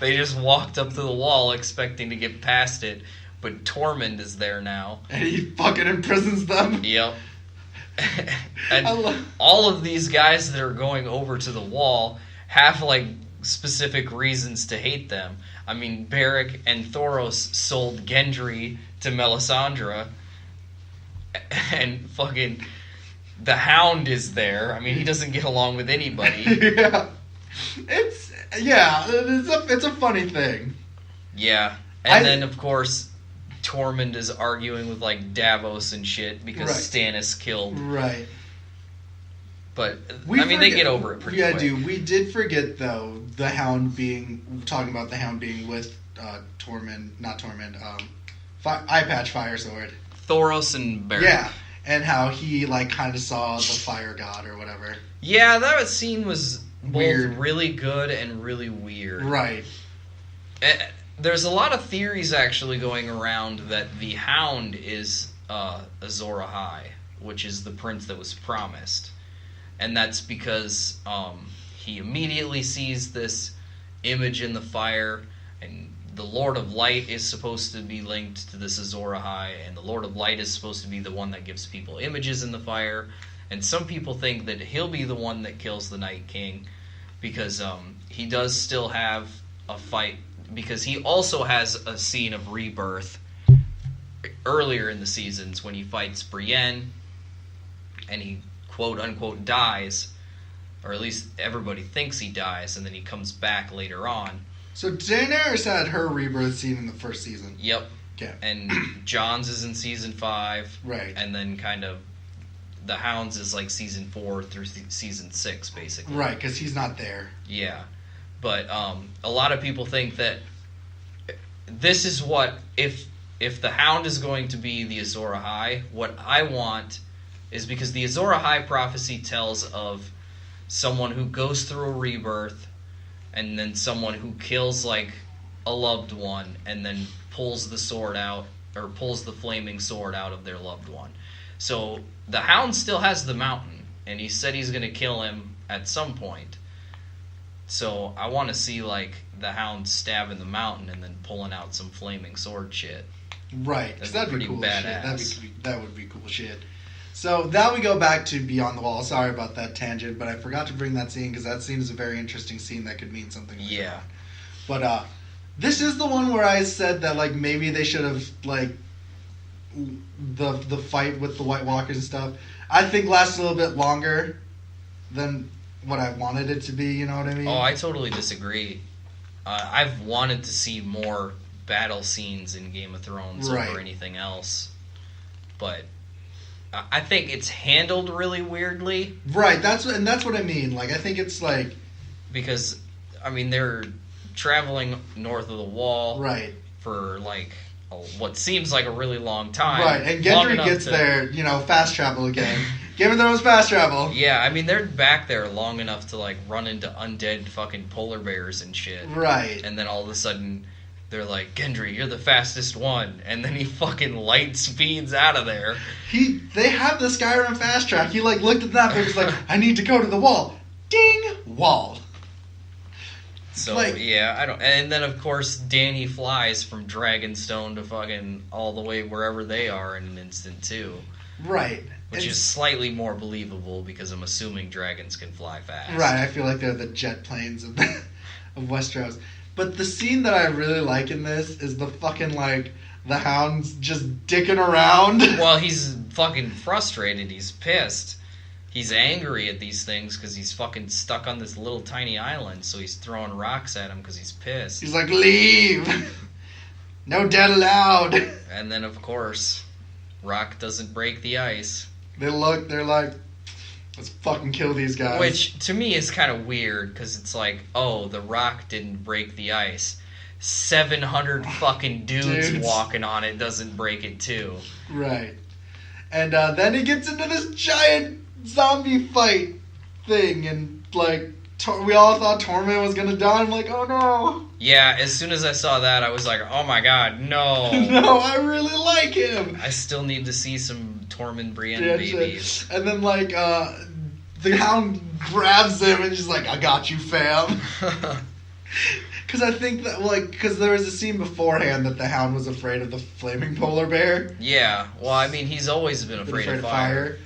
they just walked up to the wall expecting to get past it, but Tormund is there now. And he fucking imprisons them. Yep. And all of these guys that are going over to the wall have, like, specific reasons to hate them. I mean, Beric and Thoros sold Gendry to Melisandre, and fucking... the Hound is there. I mean, he doesn't get along with anybody. Yeah. It's a funny thing. Yeah. And then, of course, Tormund is arguing with, like, Davos and shit because Stannis killed. Right. But, they get over it pretty quick. Yeah, dude. We did forget, though, talking about the Hound being with Eye Patch Firesword. Thoros and Beric. Yeah. And how he, like, kind of saw the fire god or whatever. Yeah, that scene was weird. Both really good and really weird. Right. there's a lot of theories actually going around that the Hound is Azor Ahai, which is the prince that was promised. And that's because he immediately sees this image in the fire, and the Lord of Light is supposed to be linked to this Azor Ahai, and the Lord of Light is supposed to be the one that gives people images in the fire. And some people think that he'll be the one that kills the Night King, because he does still have a fight, because he also has a scene of rebirth earlier in the seasons when he fights Brienne, and he quote-unquote dies, or at least everybody thinks he dies, and then he comes back later on. So Daenerys had her rebirth scene in the first season. Yep. Okay. And Jon's is in season 5. Right. And then kind of the Hound's is like season 4 through season 6, basically. Right, because he's not there. Yeah. But a lot of people think that this is what, if the Hound is going to be the Azor Ahai, what I want is, because the Azor Ahai prophecy tells of someone who goes through a rebirth, and then someone who kills like a loved one, and then pulls the sword out, or pulls the flaming sword out of their loved one. So the Hound still has the mountain, and he said he's going to kill him at some point. So I want to see like the Hound stabbing the mountain and then pulling out some flaming sword shit. Right, because that'd be cool badass. shit. That would be cool shit. So now we go back to Beyond the Wall. Sorry about that tangent, but I forgot to bring that scene because that scene is a very interesting scene that could mean something. Yeah. But this is the one where I said that like maybe they should have like the fight with the White Walkers and stuff. I think lasted a little bit longer than what I wanted it to be. You know what I mean? Oh, I totally disagree. I've wanted to see more battle scenes in Game of Thrones over anything else, but I think it's handled really weirdly. Right, that's what I mean. Like, I think it's like, because I mean they're traveling north of the wall, right, for like what seems like a really long time. Right, and Gendry gets there, fast travel again. Game of Thrones fast travel. Yeah, I mean they're back there long enough to like run into undead fucking polar bears and shit. Right, and then all of a sudden they're like, Gendry, you're the fastest one. And then he fucking light speeds out of there. They have the Skyrim fast track. He, like, looked at that and was like, I need to go to the wall. Ding! Wall. So, like, yeah, I don't... And then, of course, Dany flies from Dragonstone to fucking all the way wherever they are in an instant, too. Right. Which is slightly more believable because I'm assuming dragons can fly fast. Right, I feel like they're the jet planes of Westeros. But the scene that I really like in this is the fucking, like, the Hound's just dicking around. Well, he's fucking frustrated. He's pissed. He's angry at these things because he's fucking stuck on this little tiny island, so he's throwing rocks at him because he's pissed. He's like, leave! No dead allowed! And then, of course, rock doesn't break the ice. They're like, let's fucking kill these guys. Which, to me, is kind of weird, because it's like, oh, the rock didn't break the ice. 700 fucking dudes walking on it doesn't break it, too. Right. And then he gets into this giant zombie fight thing, and, like, we all thought Tormund was gonna die. I'm like, oh no. Yeah, as soon as I saw that, I was like, oh my god, no. No, I really like him. I still need to see some Tormund Brienne babies. And then, like, the Hound grabs him and he's like, I got you, fam. Because I think that, like, because there was a scene beforehand that the Hound was afraid of the flaming polar bear. Yeah, well, I mean, he's always been afraid of fire.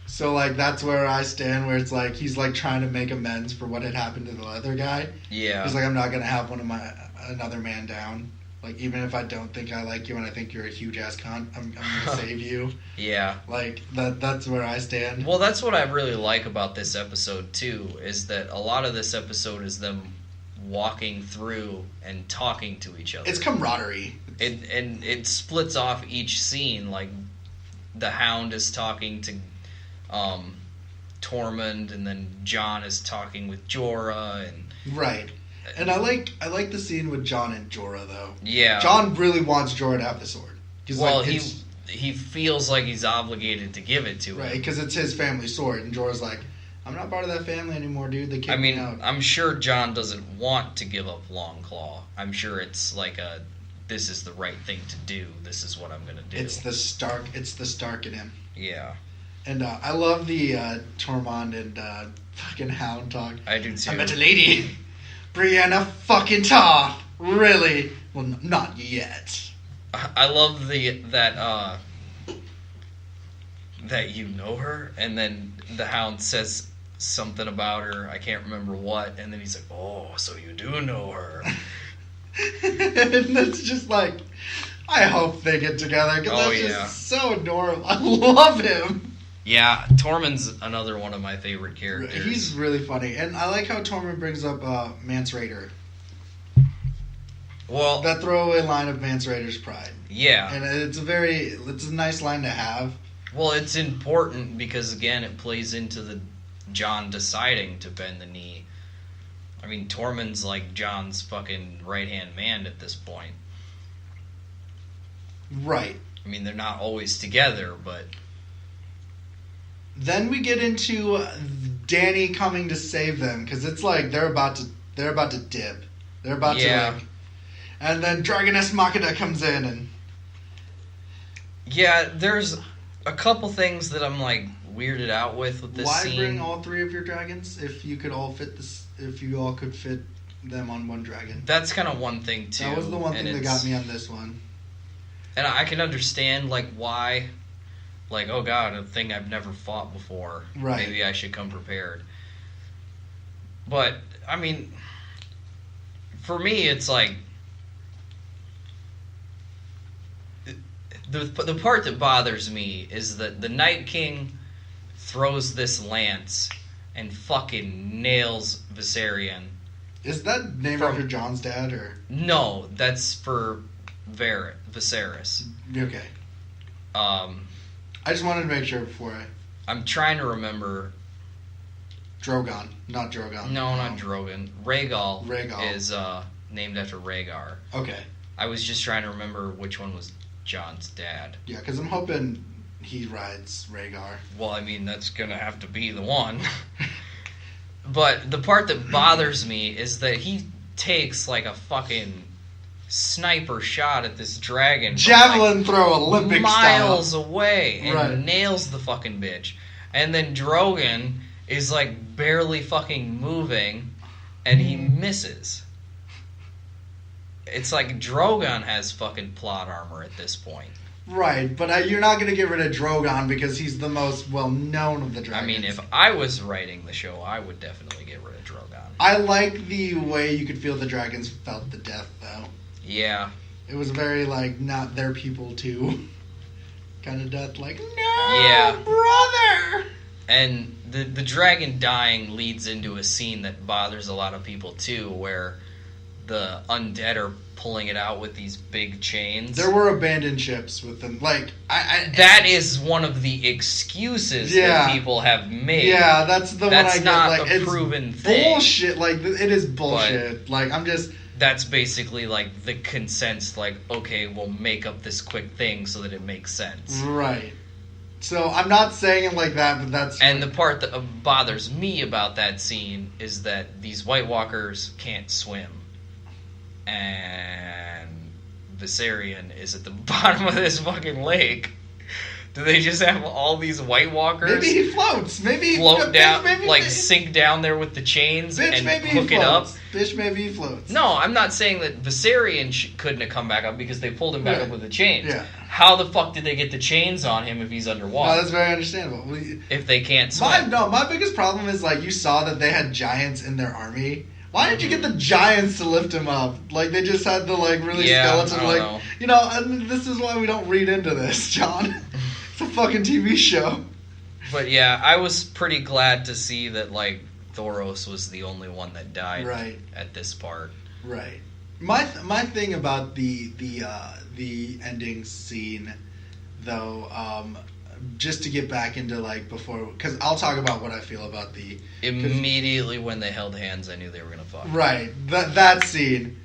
So, like, that's where I stand, where it's like, he's, like, trying to make amends for what had happened to the other guy. Yeah. He's like, I'm not going to have another man down. Like, even if I don't think I like you and I think you're a huge-ass cunt, I'm going to save you. Yeah. Like, that's where I stand. Well, that's what I really like about this episode, too, is that a lot of this episode is them walking through and talking to each other. It's camaraderie. And it splits off each scene. Like, the Hound is talking to Tormund, and then Jon is talking with Jorah, and right. And I like the scene with Jon and Jorah, though. Yeah. Jon really wants Jorah to have the sword. Well, like, he feels like he's obligated to give it to him. Right, because it's his family sword, and Jorah's like, I'm not part of that family anymore, dude. They kicked me out. I'm sure Jon doesn't want to give up Longclaw. I'm sure it's like this is the right thing to do. This is what I'm gonna do. It's the Stark in him. Yeah. And I love the Tormund and fucking Hound talk. I do too. I met a lady, Brianna fucking Tar. Really? Well, not yet. I love that you know her, and then the Hound says something about her. I can't remember what, and then he's like, "Oh, so you do know her." And it's just like, I hope they get together because that's just so adorable. I love him. Yeah, Tormund's another one of my favorite characters. He's really funny, and I like how Tormund brings up Mance Rayder. Well, that throwaway line of Mance Rayder's pride. Yeah, and it's a nice line to have. Well, it's important because again, it plays into the Jon deciding to bend the knee. I mean, Tormund's like Jon's fucking right-hand man at this point. Right. I mean, they're not always together, but... Then we get into Dany coming to save them, because it's like they're about to dip. They're about to like... And then Dragoness Machina comes in and... Yeah, there's a couple things that I'm like weirded out with this scene. Why bring all three of your dragons if you could all fit could fit them on one dragon? That's kind of one thing too. That was the one thing that got me on this one. And I can understand like why, like, oh god, a thing I've never fought before. Right. Maybe I should come prepared. But I mean, for me, it's like the part that bothers me is that the Night King throws this lance and fucking nails Viserion. Is that named after Jon's dad, or...? No, that's for Viserys. Okay. I just wanted to make sure before I'm trying to remember... Drogon, not Drogon. No, not Drogon. Rhaegal is named after Rhaegar. Okay. I was just trying to remember which one was Jon's dad. Yeah, because I'm hoping he rides Rhaegar. Well, I mean, that's going to have to be the one. But the part that bothers me is that he takes like a fucking sniper shot at this dragon. Javelin throw, Olympic miles style. Away and nails the fucking bitch. And then Drogon is like barely fucking moving and he misses. It's like Drogon has fucking plot armor at this point. Right, but you're not going to get rid of Drogon because he's the most well-known of the dragons. I mean, if I was writing the show, I would definitely get rid of Drogon. I like the way you could feel the dragons felt the death, though. Yeah. It was very, like, not their people, too. Kind of death, like, no, brother! And the dragon dying leads into a scene that bothers a lot of people, too, where the undead are pulling it out with these big chains. There were abandoned ships with them. Like, that is one of the excuses that people have made. Yeah, that's the one I get. Not like, a proven thing. Bullshit. Like, it is bullshit. But like, I'm just... That's basically, like, the consent, like, okay, we'll make up this quick thing so that it makes sense. Right. So, I'm not saying it like that, but that's... And the part that bothers me about that scene is that these White Walkers can't swim. And Viserion is at the bottom of this fucking lake. Do they just have all these White Walkers? Maybe he floats. Maybe he float down, sink down there with the chains and hook it up. Bitch, maybe he floats. No, I'm not saying that Viserion couldn't have come back up because they pulled him back up with the chains. Yeah. How the fuck did they get the chains on him if he's underwater? No, that's very understandable. If they can't swim. My biggest problem is, like, you saw that they had giants in their army. Why did you get the giants to lift him up? Like, they just had the, like, really skeleton, like... Know. You know, and this is why we don't read into this, John. It's a fucking TV show. But, yeah, I was pretty glad to see that, like, Thoros was the only one that died at this part. Right. My thing about the ending scene, though, just to get back into, like, before... Because I'll talk about what I feel about the... Immediately when they held hands, I knew they were going to fuck. Right. That scene.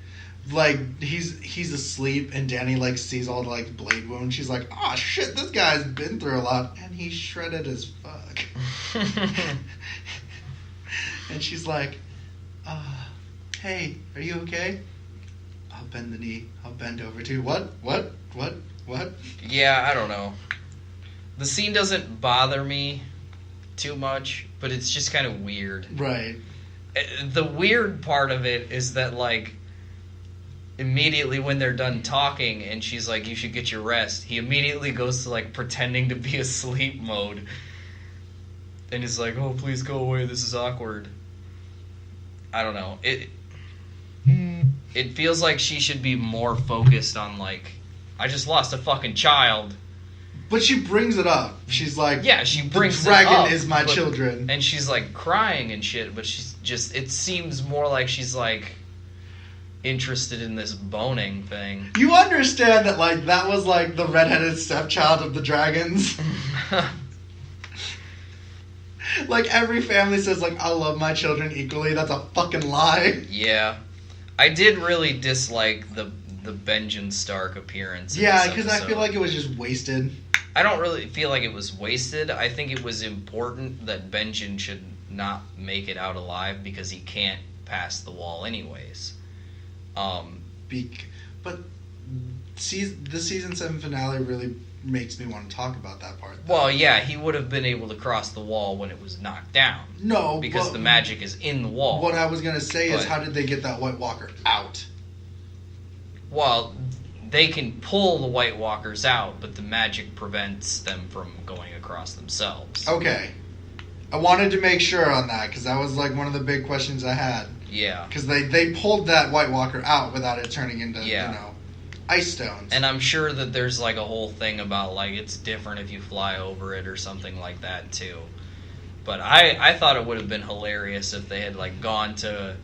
Like, he's asleep, and Dany, like, sees all the, like, blade wounds. She's like, oh, shit, this guy's been through a lot. And he's shredded as fuck. And she's like, hey, are you okay? I'll bend the knee. I'll bend over too. What? Yeah, I don't know. The scene doesn't bother me too much, but it's just kind of weird. Right. The weird part of it is that, like, immediately when they're done talking and she's like, you should get your rest, he immediately goes to, like, pretending to be asleep mode. And he's like, oh, please go away, this is awkward. I don't know. It feels like she should be more focused on, like, I just lost a fucking child. But she brings it up. She's like, yeah, she brings the dragon it up, is my children. And she's, like, crying and shit, but she's just, it seems more like she's, like, interested in this boning thing. You understand that, like, that was, like, the redheaded stepchild of the dragons? Like, every family says, like, I love my children equally. That's a fucking lie. Yeah. I did really dislike the Benjen Stark appearance. Yeah, because I feel like it was just wasted. I don't really feel like it was wasted. I think it was important that Benjen should not make it out alive because he can't pass the wall anyways. But the season 7 finale really makes me want to talk about that part. Though. Well, yeah, he would have been able to cross the wall when it was knocked down. No, because the magic is in the wall. What I was going to say is, how did they get that White Walker out? Well, they can pull the White Walkers out, but the magic prevents them from going across themselves. Okay. I wanted to make sure on that, because that was like one of the big questions I had. Yeah. Because they pulled that White Walker out without it turning into, ice stones. And I'm sure that there's like a whole thing about like it's different if you fly over it or something like that too. But I thought it would have been hilarious if they had like gone to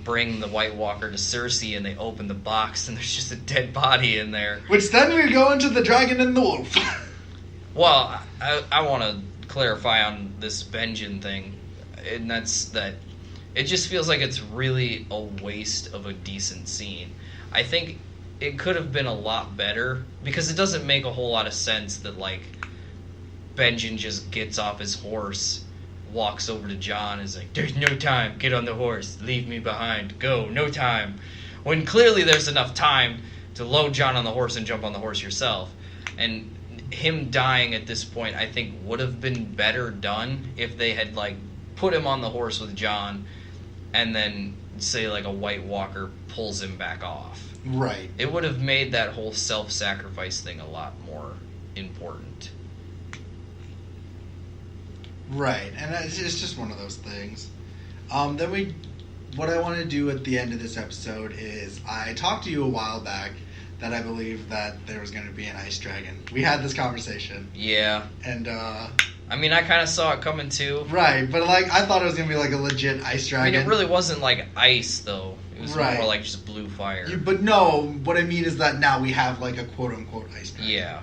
bring the White Walker to Cersei and they open the box and there's just a dead body in there. Which then we go into the Dragon and the Wolf. Well, I want to clarify on this Benjen thing, and that's that it just feels like it's really a waste of a decent scene. I think it could have been a lot better, because it doesn't make a whole lot of sense that, like, Benjen just gets off his horse, walks over to Jon, and is like, there's no time, get on the horse, leave me behind, go, no time. When clearly there's enough time to load Jon on the horse and jump on the horse yourself. And him dying at this point, I think, would have been better done if they had, like, put him on the horse with Jon, and then, say, like, a White Walker pulls him back off. Right. It would have made that whole self-sacrifice thing a lot more important. Right, and it's just one of those things. What I want to do at the end of this episode is, I talked to you a while back that I believe that there was going to be an ice dragon. We had this conversation. Yeah. And, I mean, I kind of saw it coming too. Right, but, like, I thought it was going to be, like, a legit ice dragon. I mean, it really wasn't, like, ice, though. It was more like just blue fire. But no, what I mean is that now we have, like, a quote-unquote ice dragon. Yeah.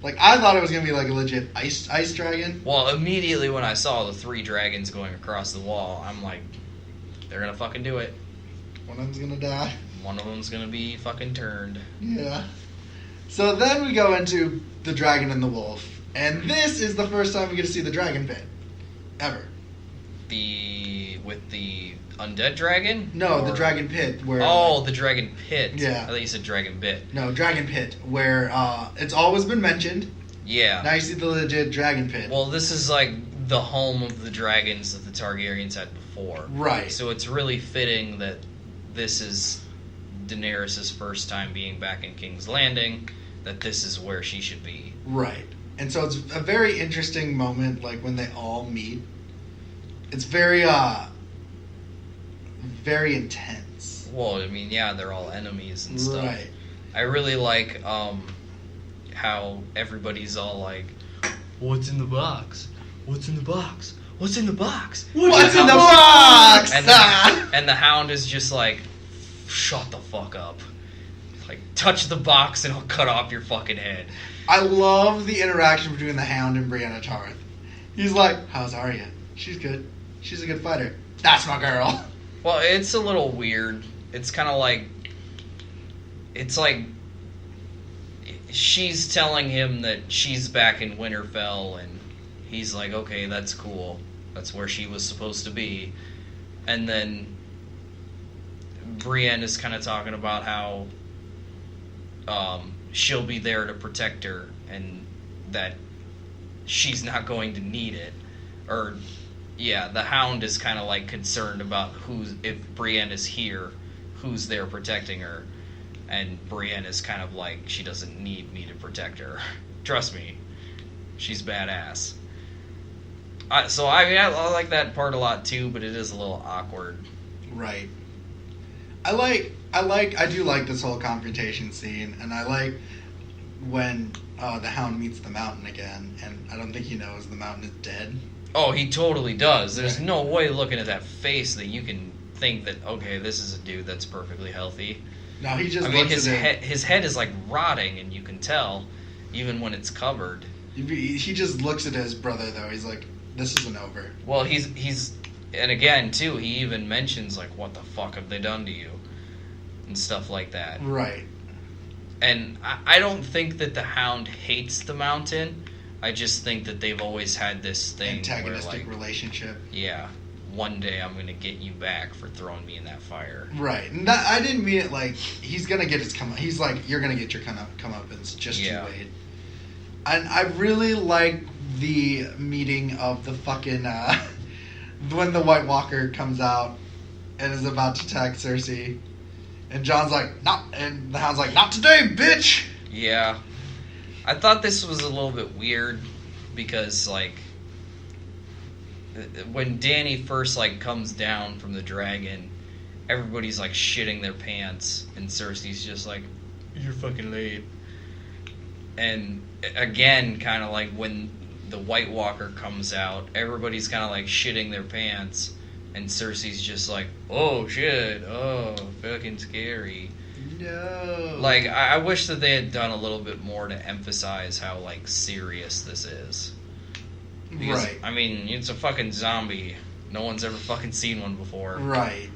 Like, I thought it was going to be, like, a legit ice dragon. Well, immediately when I saw the 3 dragons going across the wall, I'm like, they're going to fucking do it. One of them's going to die. One of them's going to be fucking turned. Yeah. So then we go into the Dragon and the Wolf. And this is the first time we get to see the dragon pit. Ever. With the undead dragon? No, the dragon pit. Where the dragon pit. Yeah. I thought you said dragon bit. No, dragon pit. Where it's always been mentioned. Yeah. Now you see the legit dragon pit. Well, this is like the home of the dragons that the Targaryens had before. Right. So it's really fitting that this is Daenerys' first time being back in King's Landing, that this is where she should be. Right. And so it's a very interesting moment, like, when they all meet. It's very, very intense. Well, I mean, yeah, they're all enemies and stuff. Right. I really like how everybody's all like, what's in the box? What's in the box? What's in the box? What's in the box? And the Hound is just like, shut the fuck up. Like, touch the box and I'll cut off your fucking head. I love the interaction between the Hound and Brienne Tarth. He's like, how's Arya? She's good. She's a good fighter. That's my girl. Well, it's a little weird. It's kind of like... It's like... She's telling him that she's back in Winterfell, and he's like, okay, that's cool. That's where she was supposed to be. And then Brienne is kind of talking about how she'll be there to protect her and that she's not going to need it. Or, yeah, the Hound is kind of like concerned about if Brienne is here, who's there protecting her. And Brienne is kind of like, she doesn't need me to protect her. Trust me, she's badass. So I like that part a lot too, but it is a little awkward. Right. I do like this whole confrontation scene, and I like when the Hound meets the Mountain again, and I don't think he knows the Mountain is dead. Oh, he totally does. There's Right. no way looking at that face that you can think that, okay, this is a dude that's perfectly healthy. No, he just his head is like rotting, and you can tell, even when it's covered. He just looks at his brother, though. He's like, this isn't over. Well, he's and again, too, he even mentions, like, what the fuck have they done to you? And stuff like that. Right. And I don't think that the Hound hates the Mountain. I just think that they've always had this thing Antagonistic where, like, relationship. yeah, one day I'm going to get you back for throwing me in that fire. Right. And I didn't mean it like, he's going to get his he's like, you're going to get your comeuppance, just you wait. And I really like the meeting of the fucking, when the White Walker comes out and is about to attack Cersei. And Jon's like, and the Hound's like, not today, bitch! Yeah. I thought this was a little bit weird because, like, when Dany first, like, comes down from the dragon, everybody's, like, shitting their pants, and Cersei's just like, you're fucking late. And, again, kind of like when the White Walker comes out, everybody's kind of, like, shitting their pants, and Cersei's just like, oh, shit, oh, fucking scary. No. Like, I wish that they had done a little bit more to emphasize how, like, serious this is. Because, right. I mean, it's a fucking zombie. No one's ever fucking seen one before. Right.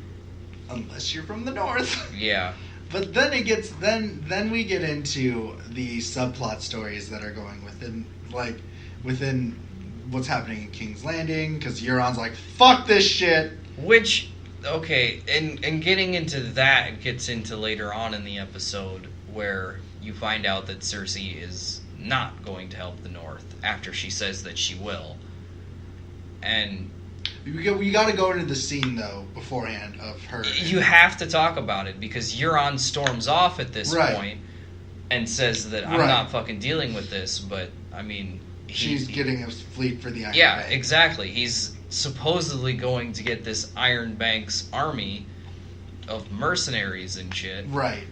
Unless you're from the north. Yeah. But then it gets, then we get into the subplot stories that are going within what's happening in King's Landing, because Euron's like, fuck this shit. Which, okay, and getting into that gets into later on in the episode where you find out that Cersei is not going to help the North after she says that she will. And we got to go into the scene though beforehand of her. You have to talk about it because Euron storms off at this point and says that I'm not fucking dealing with this. But I mean, she's getting a fleet for the Iron Bank. Bank. Exactly. He's supposedly going to get this Iron Bank's army of mercenaries and shit. Right.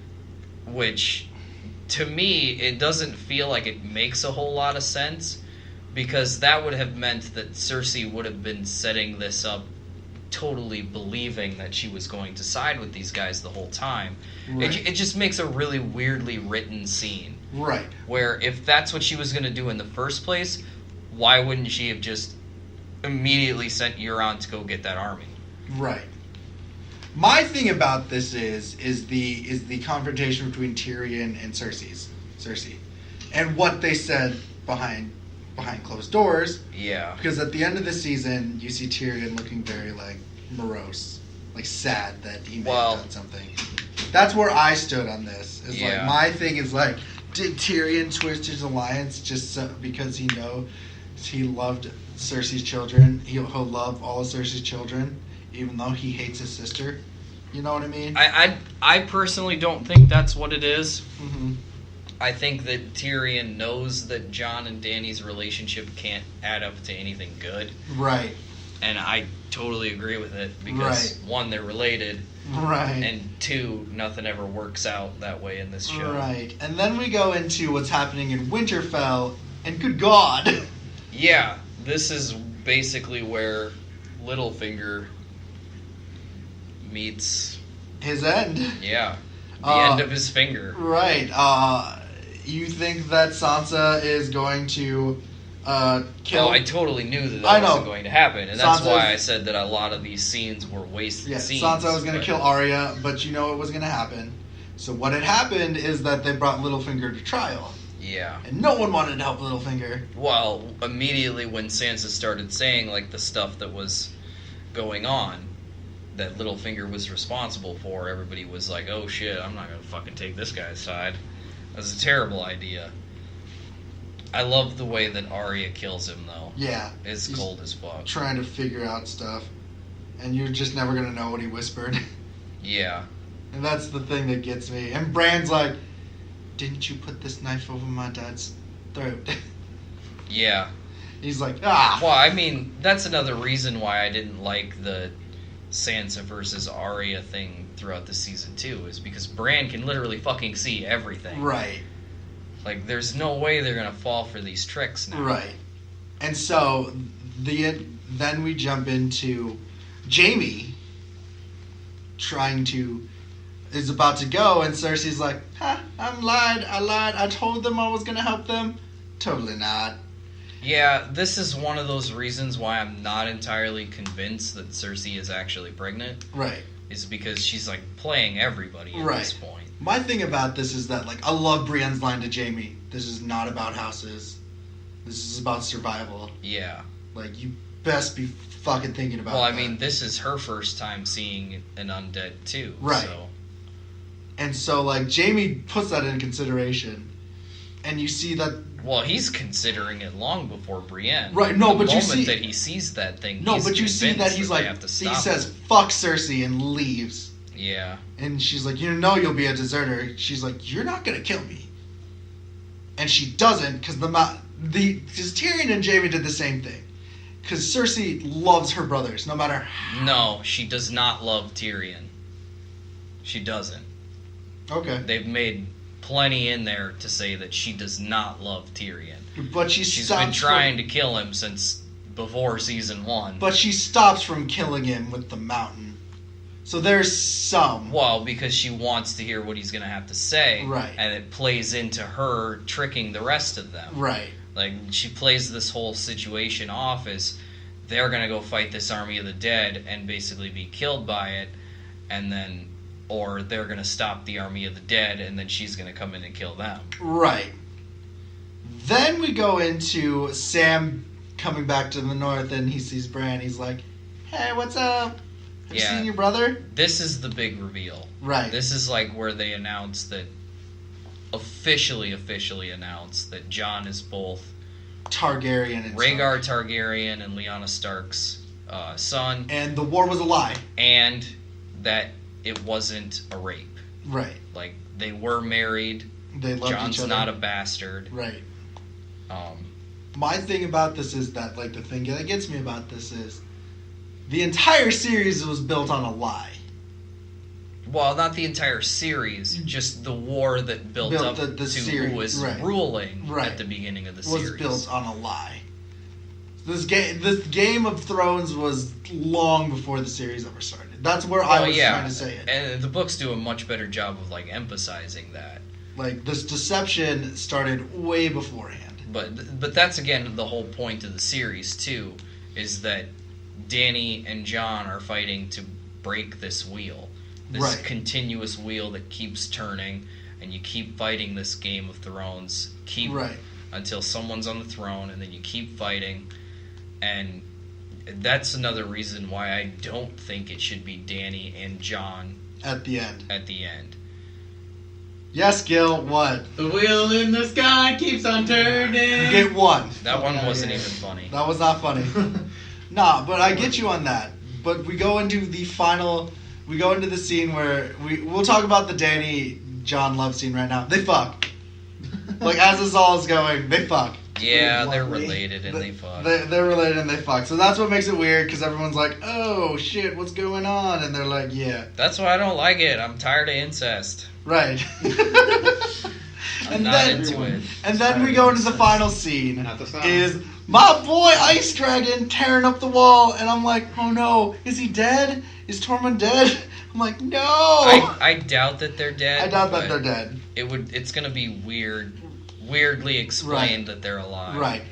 Which, to me, it doesn't feel like it makes a whole lot of sense, because that would have meant that Cersei would have been setting this up totally believing that she was going to side with these guys the whole time. Right. It just makes a really weirdly written scene. Right. Where if that's what she was going to do in the first place, why wouldn't she have just immediately sent Euron to go get that army? Right. My thing about this is the confrontation between Tyrion and Cersei, and what they said behind closed doors. Yeah. Because at the end of the season, you see Tyrion looking very like morose, like sad that he may have done something. That's where I stood on this. Is like my thing is like, did Tyrion twist his alliance just because he loved Cersei's children? He'll love all of Cersei's children, even though he hates his sister. You know what I mean? I personally don't think that's what it is. Mm-hmm. I think that Tyrion knows that Jon and Dany's relationship can't add up to anything good. Right. And I totally agree with it because, one, they're related. Right. And two, nothing ever works out that way in this show. Right. And then we go into what's happening in Winterfell, and good God. Yeah, this is basically where Littlefinger meets his end. Yeah. The end of his finger. Right. You think that Sansa is going to kill... Oh, I totally knew that wasn't going to happen. And that's why I said that a lot of these scenes were wasted scenes. Sansa was going to kill Arya, but you know it was going to happen. So what had happened is that they brought Littlefinger to trial. Yeah. And no one wanted to help Littlefinger. Well, immediately when Sansa started saying, like, the stuff that was going on that Littlefinger was responsible for, everybody was like, oh shit, I'm not gonna fucking take this guy's side. That's a terrible idea. I love the way that Arya kills him, though. Yeah. It's cold as fuck. Trying to figure out stuff. And you're just never gonna know what he whispered. Yeah. And that's the thing that gets me. And Bran's like, didn't you put this knife over my dad's throat? Yeah. He's like, ah. Well, I mean, that's another reason why I didn't like the Sansa versus Arya thing throughout the season 2, is because Bran can literally fucking see everything. Right. Like, there's no way they're gonna fall for these tricks now. Right. And so, then we jump into Jaime is about to go, and Cersei's like, I lied, I told them I was gonna help them. Totally not. Yeah, this is one of those reasons why I'm not entirely convinced that Cersei is actually pregnant. Right. Is because she's, like, playing everybody at this point. My thing about this is that, like, I love Brienne's line to Jaime. This is not about houses. This is about survival. Yeah. Like, you best be fucking thinking about Well, I that. mean, this is her first time seeing an undead, too. Right. So. And so, like, Jaime puts that in consideration. And you see that... Well, he's considering it long before Brienne. Right, no, but the you moment see... that he sees that thing, No, he's but you see that he's like... have to He stop says, it. fuck Cersei, and leaves. Yeah. And she's like, you know you'll be a deserter. She's like, you're not gonna kill me. And she doesn't, because because Tyrion and Jaime did the same thing. Because Cersei loves her brothers, no matter how. No, she does not love Tyrion. She doesn't. Okay. They've made plenty in there to say that she does not love Tyrion. But she's been trying to kill him since before season 1. But she stops from killing him with the mountain. So there's some. Well, because she wants to hear what he's going to have to say. Right. And it plays into her tricking the rest of them. Right. Like, she plays this whole situation off as they're going to go fight this army of the dead and basically be killed by it, and then, or they're going to stop the army of the dead, and then she's going to come in and kill them. Right. Then we go into Sam coming back to the north, and he sees Bran. He's like, hey, what's up? Have you seen your brother? This is the big reveal. Right. This is like where they announce that, officially announce that Jon is both Targaryen and Rhaegar Targaryen and Lyanna Stark's son. And the war was a lie. And that it wasn't a rape. Right. Like, they were married. They loved Jon's each other. not a bastard. Right. My thing about this is that, like, the thing that gets me about this is the entire series was built on a lie. Well, not the entire series, just the war that built up to series, who was ruling right. at the beginning of the was series. Built on a lie. This Game of Thrones was long before the series ever started. That's where I was trying to say it. And the books do a much better job of, like, emphasizing that. Like, this deception started way beforehand. But that's, again, the whole point of the series, too, is that Dany and Jon are fighting to break this wheel. This continuous wheel that keeps turning, and you keep fighting this Game of Thrones. Until someone's on the throne, and then you keep fighting. And that's another reason why I don't think it should be Dany and Jon at the end. Yes, Gil, what? The wheel in the sky keeps on turning. You get one. That one wasn't even funny. That was not funny. Nah, but I get you on that. But we go into the final... We go into the scene where... We'll talk about the Dany-Jon love scene right now. They fuck. Like, as this all is going, they fuck. Yeah, they're related and they fuck. They're related and they fuck. So that's what makes it weird, because everyone's like, oh, shit, what's going on? And they're like, yeah. That's why I don't like it. I'm tired of incest. Right. I'm not into it. And then we go into the final scene. Is my boy Ice Dragon tearing up the wall, and I'm like, oh no, is he dead? Is Tormund dead? I'm like, no. I doubt that they're dead. I doubt that they're dead. It's gonna be weirdly explained that they're alive. Right.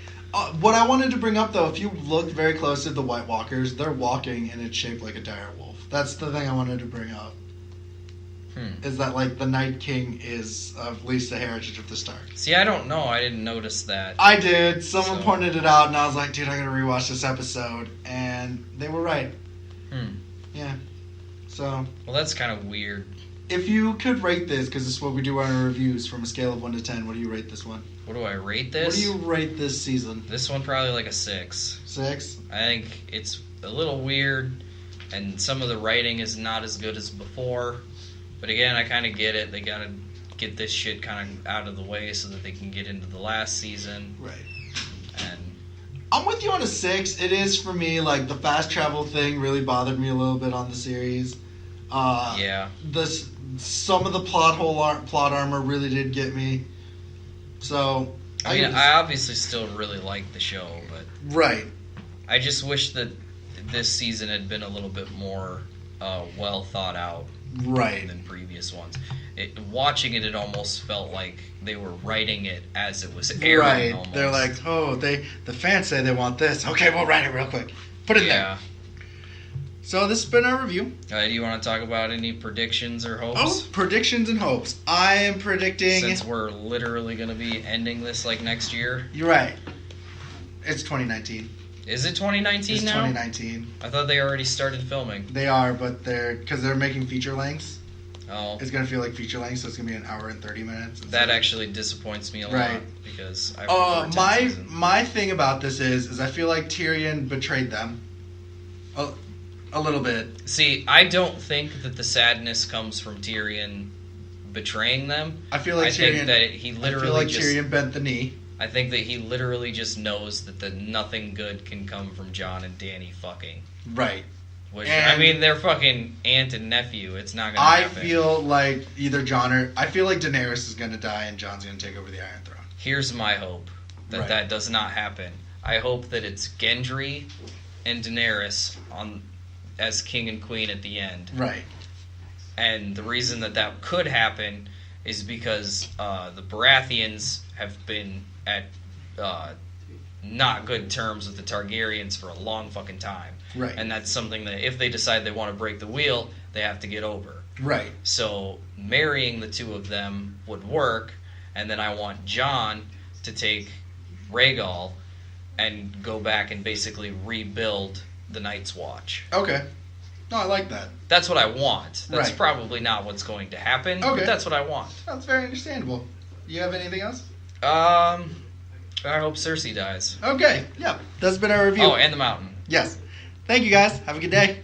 What I wanted to bring up, though, if you look very close at the White Walkers, they're walking and it's shaped like a dire wolf. That's the thing I wanted to bring up. is that like the Night King is at least the heritage of the Stark. See, I don't know. I didn't notice that. I did. Someone pointed it out, and I was like, dude, I gotta rewatch this episode, and they were right. Yeah. So. Well, that's kind of weird. If you could rate this, because this is what we do on our reviews, from a scale of 1 to 10, what do you rate this one? What do I rate this? What do you rate this season? This one probably like a 6. 6? I think it's a little weird, and some of the writing is not as good as before. But again, I kind of get it. They gotta get this shit kind of out of the way so that they can get into the last season. Right. And I'm with you on a 6. It is for me, like, the fast travel thing really bothered me a little bit on the series. Yeah. Some of the plot armor really did get me. So I mean, I obviously still really like the show, but right. I just wish that this season had been a little bit more well thought out, right, than previous ones. Watching it almost felt like they were writing it as it was airing. Right. Almost. They're like, the fans say they want this. Okay, we'll write it real quick. Put it there. So this has been our review. Do you want to talk about any predictions or hopes? Oh, predictions and hopes. I am predicting... Since we're literally going to be ending this like next year. You're right. It's 2019. Is it 2019 now? It's 2019. I thought they already started filming. They are, but because they're making feature lengths. Oh. It's going to feel like feature length, so it's going to be an hour and 30 minutes. That actually disappoints me a lot because I prefer 10 seasons. My thing about this is I feel like Tyrion betrayed them. A little bit. See, I don't think that the sadness comes from Tyrion betraying them. I feel like Tyrion bent the knee. I think that he literally just knows that nothing good can come from Jon and Dany fucking. Right. Which, I mean, they're fucking aunt and nephew. It's not gonna happen. I feel like either Jon or... I feel like Daenerys is gonna die and Jon's gonna take over the Iron Throne. Here's my hope. That does not happen. I hope that it's Gendry and Daenerys as king and queen at the end. Right. And the reason that could happen is because the Baratheons have been at not good terms with the Targaryens for a long fucking time. Right. And that's something that if they decide they want to break the wheel, they have to get over. Right. So marrying the two of them would work, and then I want Jon to take Rhaegal and go back and basically rebuild the Night's Watch. Okay. No, I like that. That's what I want. That's right. Probably not what's going to happen, but that's what I want. That's very understandable. You have anything else? I hope Cersei dies. Okay, yeah. That's been our review. Oh, and the Mountain. Yes. Thank you, guys. Have a good day.